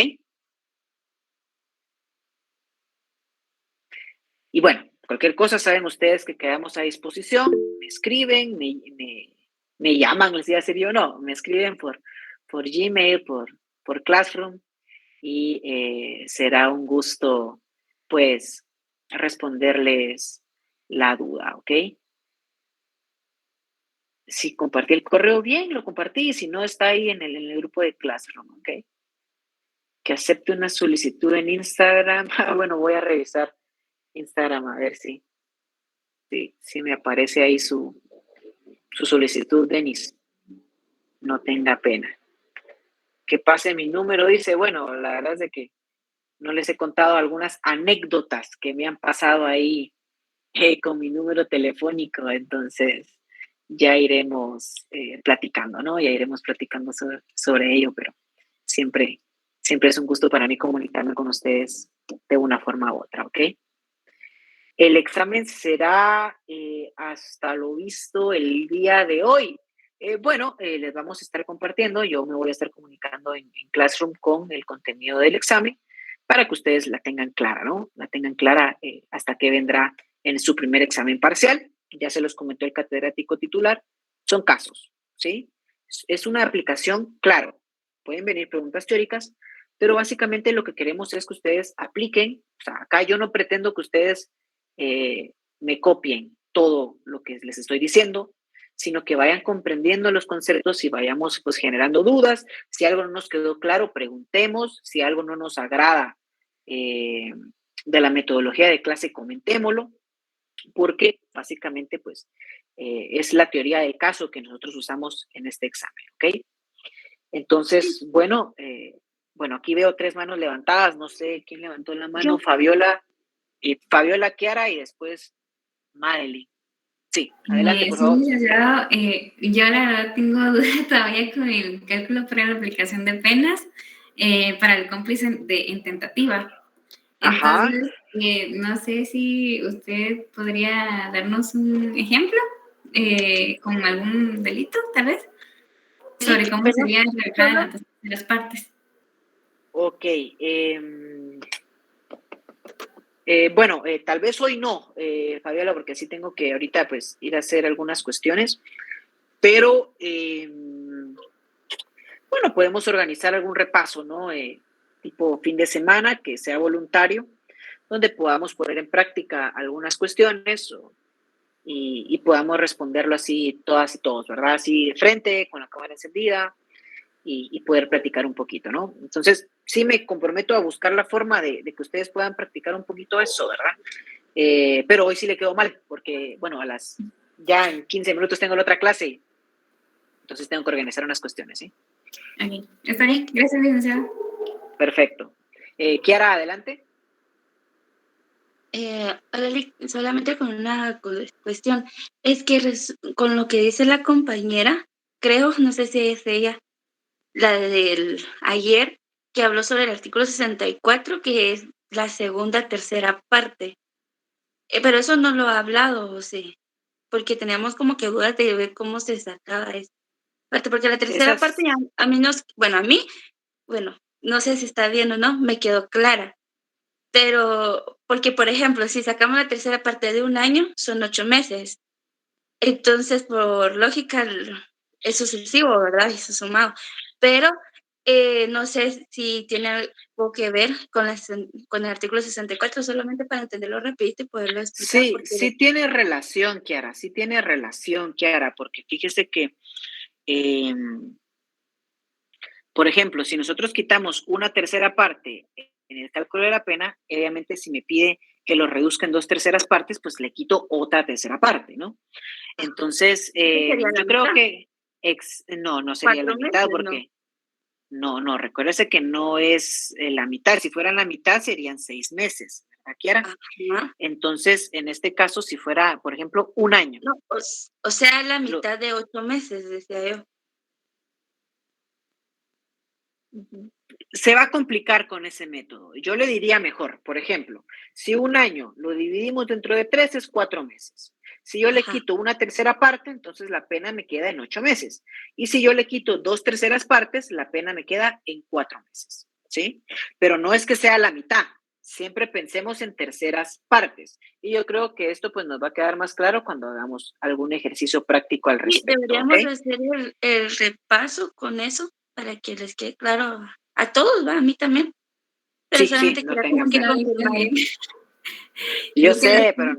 Y bueno, cualquier cosa saben ustedes que quedamos a disposición, me escriben, me llaman, les iba a decir yo, no, me escriben por Gmail, por Classroom y será un gusto, pues, responderles la duda, ¿ok? Si compartí el correo bien, lo compartí, si no, está ahí en el grupo de Classroom, ¿ok? Que acepte una solicitud en Instagram. Bueno, voy a revisar Instagram a ver si me aparece ahí su solicitud, Denis. No tenga pena. Que pase mi número, dice, bueno, la verdad es de que no les he contado algunas anécdotas que me han pasado ahí con mi número telefónico, entonces ya iremos platicando, ¿no? Ya iremos platicando sobre ello, pero siempre es un gusto para mí comunicarme con ustedes de una forma u otra, ¿ok? El examen será hasta lo visto el día de hoy. Bueno, les vamos a estar compartiendo, yo me voy a estar comunicando en Classroom con el contenido del examen para que ustedes la tengan clara, ¿no? La tengan clara hasta que vendrá en su primer examen parcial. Ya se los comentó el catedrático titular. Son casos, ¿sí? Es una aplicación, claro. Pueden venir preguntas teóricas, pero básicamente lo que queremos es que ustedes apliquen. O sea, acá yo no pretendo que ustedes me copien todo lo que les estoy diciendo, sino que vayan comprendiendo los conceptos y vayamos pues generando dudas. Si algo no nos quedó claro, preguntemos. Si algo no nos agrada de la metodología de clase, comentémoslo, porque básicamente pues es la teoría del caso que nosotros usamos en este examen, ¿ok? Entonces, bueno, aquí veo 3 manos levantadas, no sé quién levantó la mano, Yo. Fabiola, Kiara y después Madeline. Sí, adelante, por Sí, favor. licenciado, yo la verdad tengo dudas todavía con el cálculo para la aplicación de penas para el cómplice en tentativa. Ajá. Entonces, no sé si usted podría darnos un ejemplo con algún delito, tal vez, sobre cómo Pero sería solo de las partes. Ok. Tal vez hoy no, Fabiola, porque sí tengo que ahorita pues ir a hacer algunas cuestiones, pero podemos organizar algún repaso, ¿no? Tipo fin de semana, que sea voluntario, donde podamos poner en práctica algunas cuestiones y podamos responderlo así todas y todos, ¿verdad? Así de frente, con la cámara encendida y poder practicar un poquito, ¿no? Entonces, sí me comprometo a buscar la forma de que ustedes puedan practicar un poquito eso, ¿verdad? Pero hoy sí le quedó mal, porque, ya en 15 minutos tengo la otra clase, entonces tengo que organizar unas cuestiones, ¿sí? Okay. Está bien, gracias, licenciado. Perfecto. Kiara, adelante. solamente con una cuestión, es que con lo que dice la compañera, creo, no sé si es ella, la del ayer, que habló sobre el artículo 64, que es la tercera parte. Pero eso no lo ha hablado, o sí, porque teníamos como que dudas de ver cómo se sacaba esa parte, porque la tercera parte a mí no sé si está bien o no, me quedó clara. Pero, porque por ejemplo, si sacamos la tercera parte de 1 año, son 8 meses. Entonces, por lógica, es sucesivo, ¿verdad? Y eso sumado. Pero no sé si tiene algo que ver con el artículo 64, solamente para entenderlo rapidito y poderlo explicar. Sí, sí tiene relación, Kiara, porque fíjese que, por ejemplo, si nosotros quitamos una tercera parte en el cálculo de la pena, obviamente si me pide que lo reduzca en 2/3 partes, pues le quito otra tercera parte, ¿no? Entonces, yo creo que no sería la 4 mitad, meses, porque no, recuérdese que no es la mitad. Si fuera la mitad, serían 6 meses, ¿verdad, Kiara? Ajá. Entonces, en este caso, si fuera, por ejemplo, 1 año. No, o sea, la mitad de 8 meses, decía yo. Se va a complicar con ese método. Yo le diría mejor, por ejemplo, si 1 año lo dividimos dentro de 3, es 4 meses. Si yo le quito una tercera parte, entonces la pena me queda en 8 meses. Y si yo le quito 2/3 partes, la pena me queda en 4 meses, ¿sí? Pero no es que sea la mitad. Siempre pensemos en terceras partes. Y yo creo que esto pues nos va a quedar más claro cuando hagamos algún ejercicio práctico al respecto. Sí, deberíamos ¿okay? hacer el repaso con eso para que les quede claro a todos, ¿va? A mí también. Pero Sí, solamente no quería tengan como que pena. confirmar. Yo sé, pero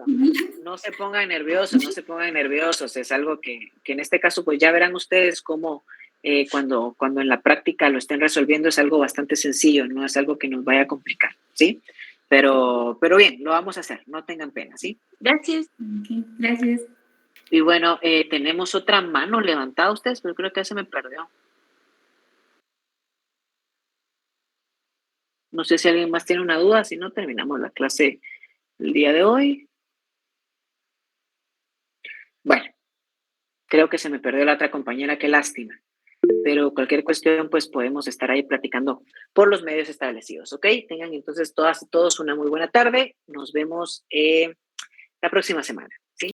no se pongan nerviosos, es algo que en este caso pues ya verán ustedes cómo cuando en la práctica lo estén resolviendo es algo bastante sencillo, no es algo que nos vaya a complicar, ¿sí? Pero bien, lo vamos a hacer, no tengan pena, ¿sí? Gracias. Okay, gracias. Y bueno, tenemos otra mano levantada ustedes, pero creo que ya se me perdió. No sé si alguien más tiene una duda, si no terminamos la clase el día de hoy. Bueno, creo que se me perdió la otra compañera, qué lástima. Pero cualquier cuestión, pues podemos estar ahí platicando por los medios establecidos, ¿ok? Tengan entonces todas y todos una muy buena tarde. Nos vemos la próxima semana.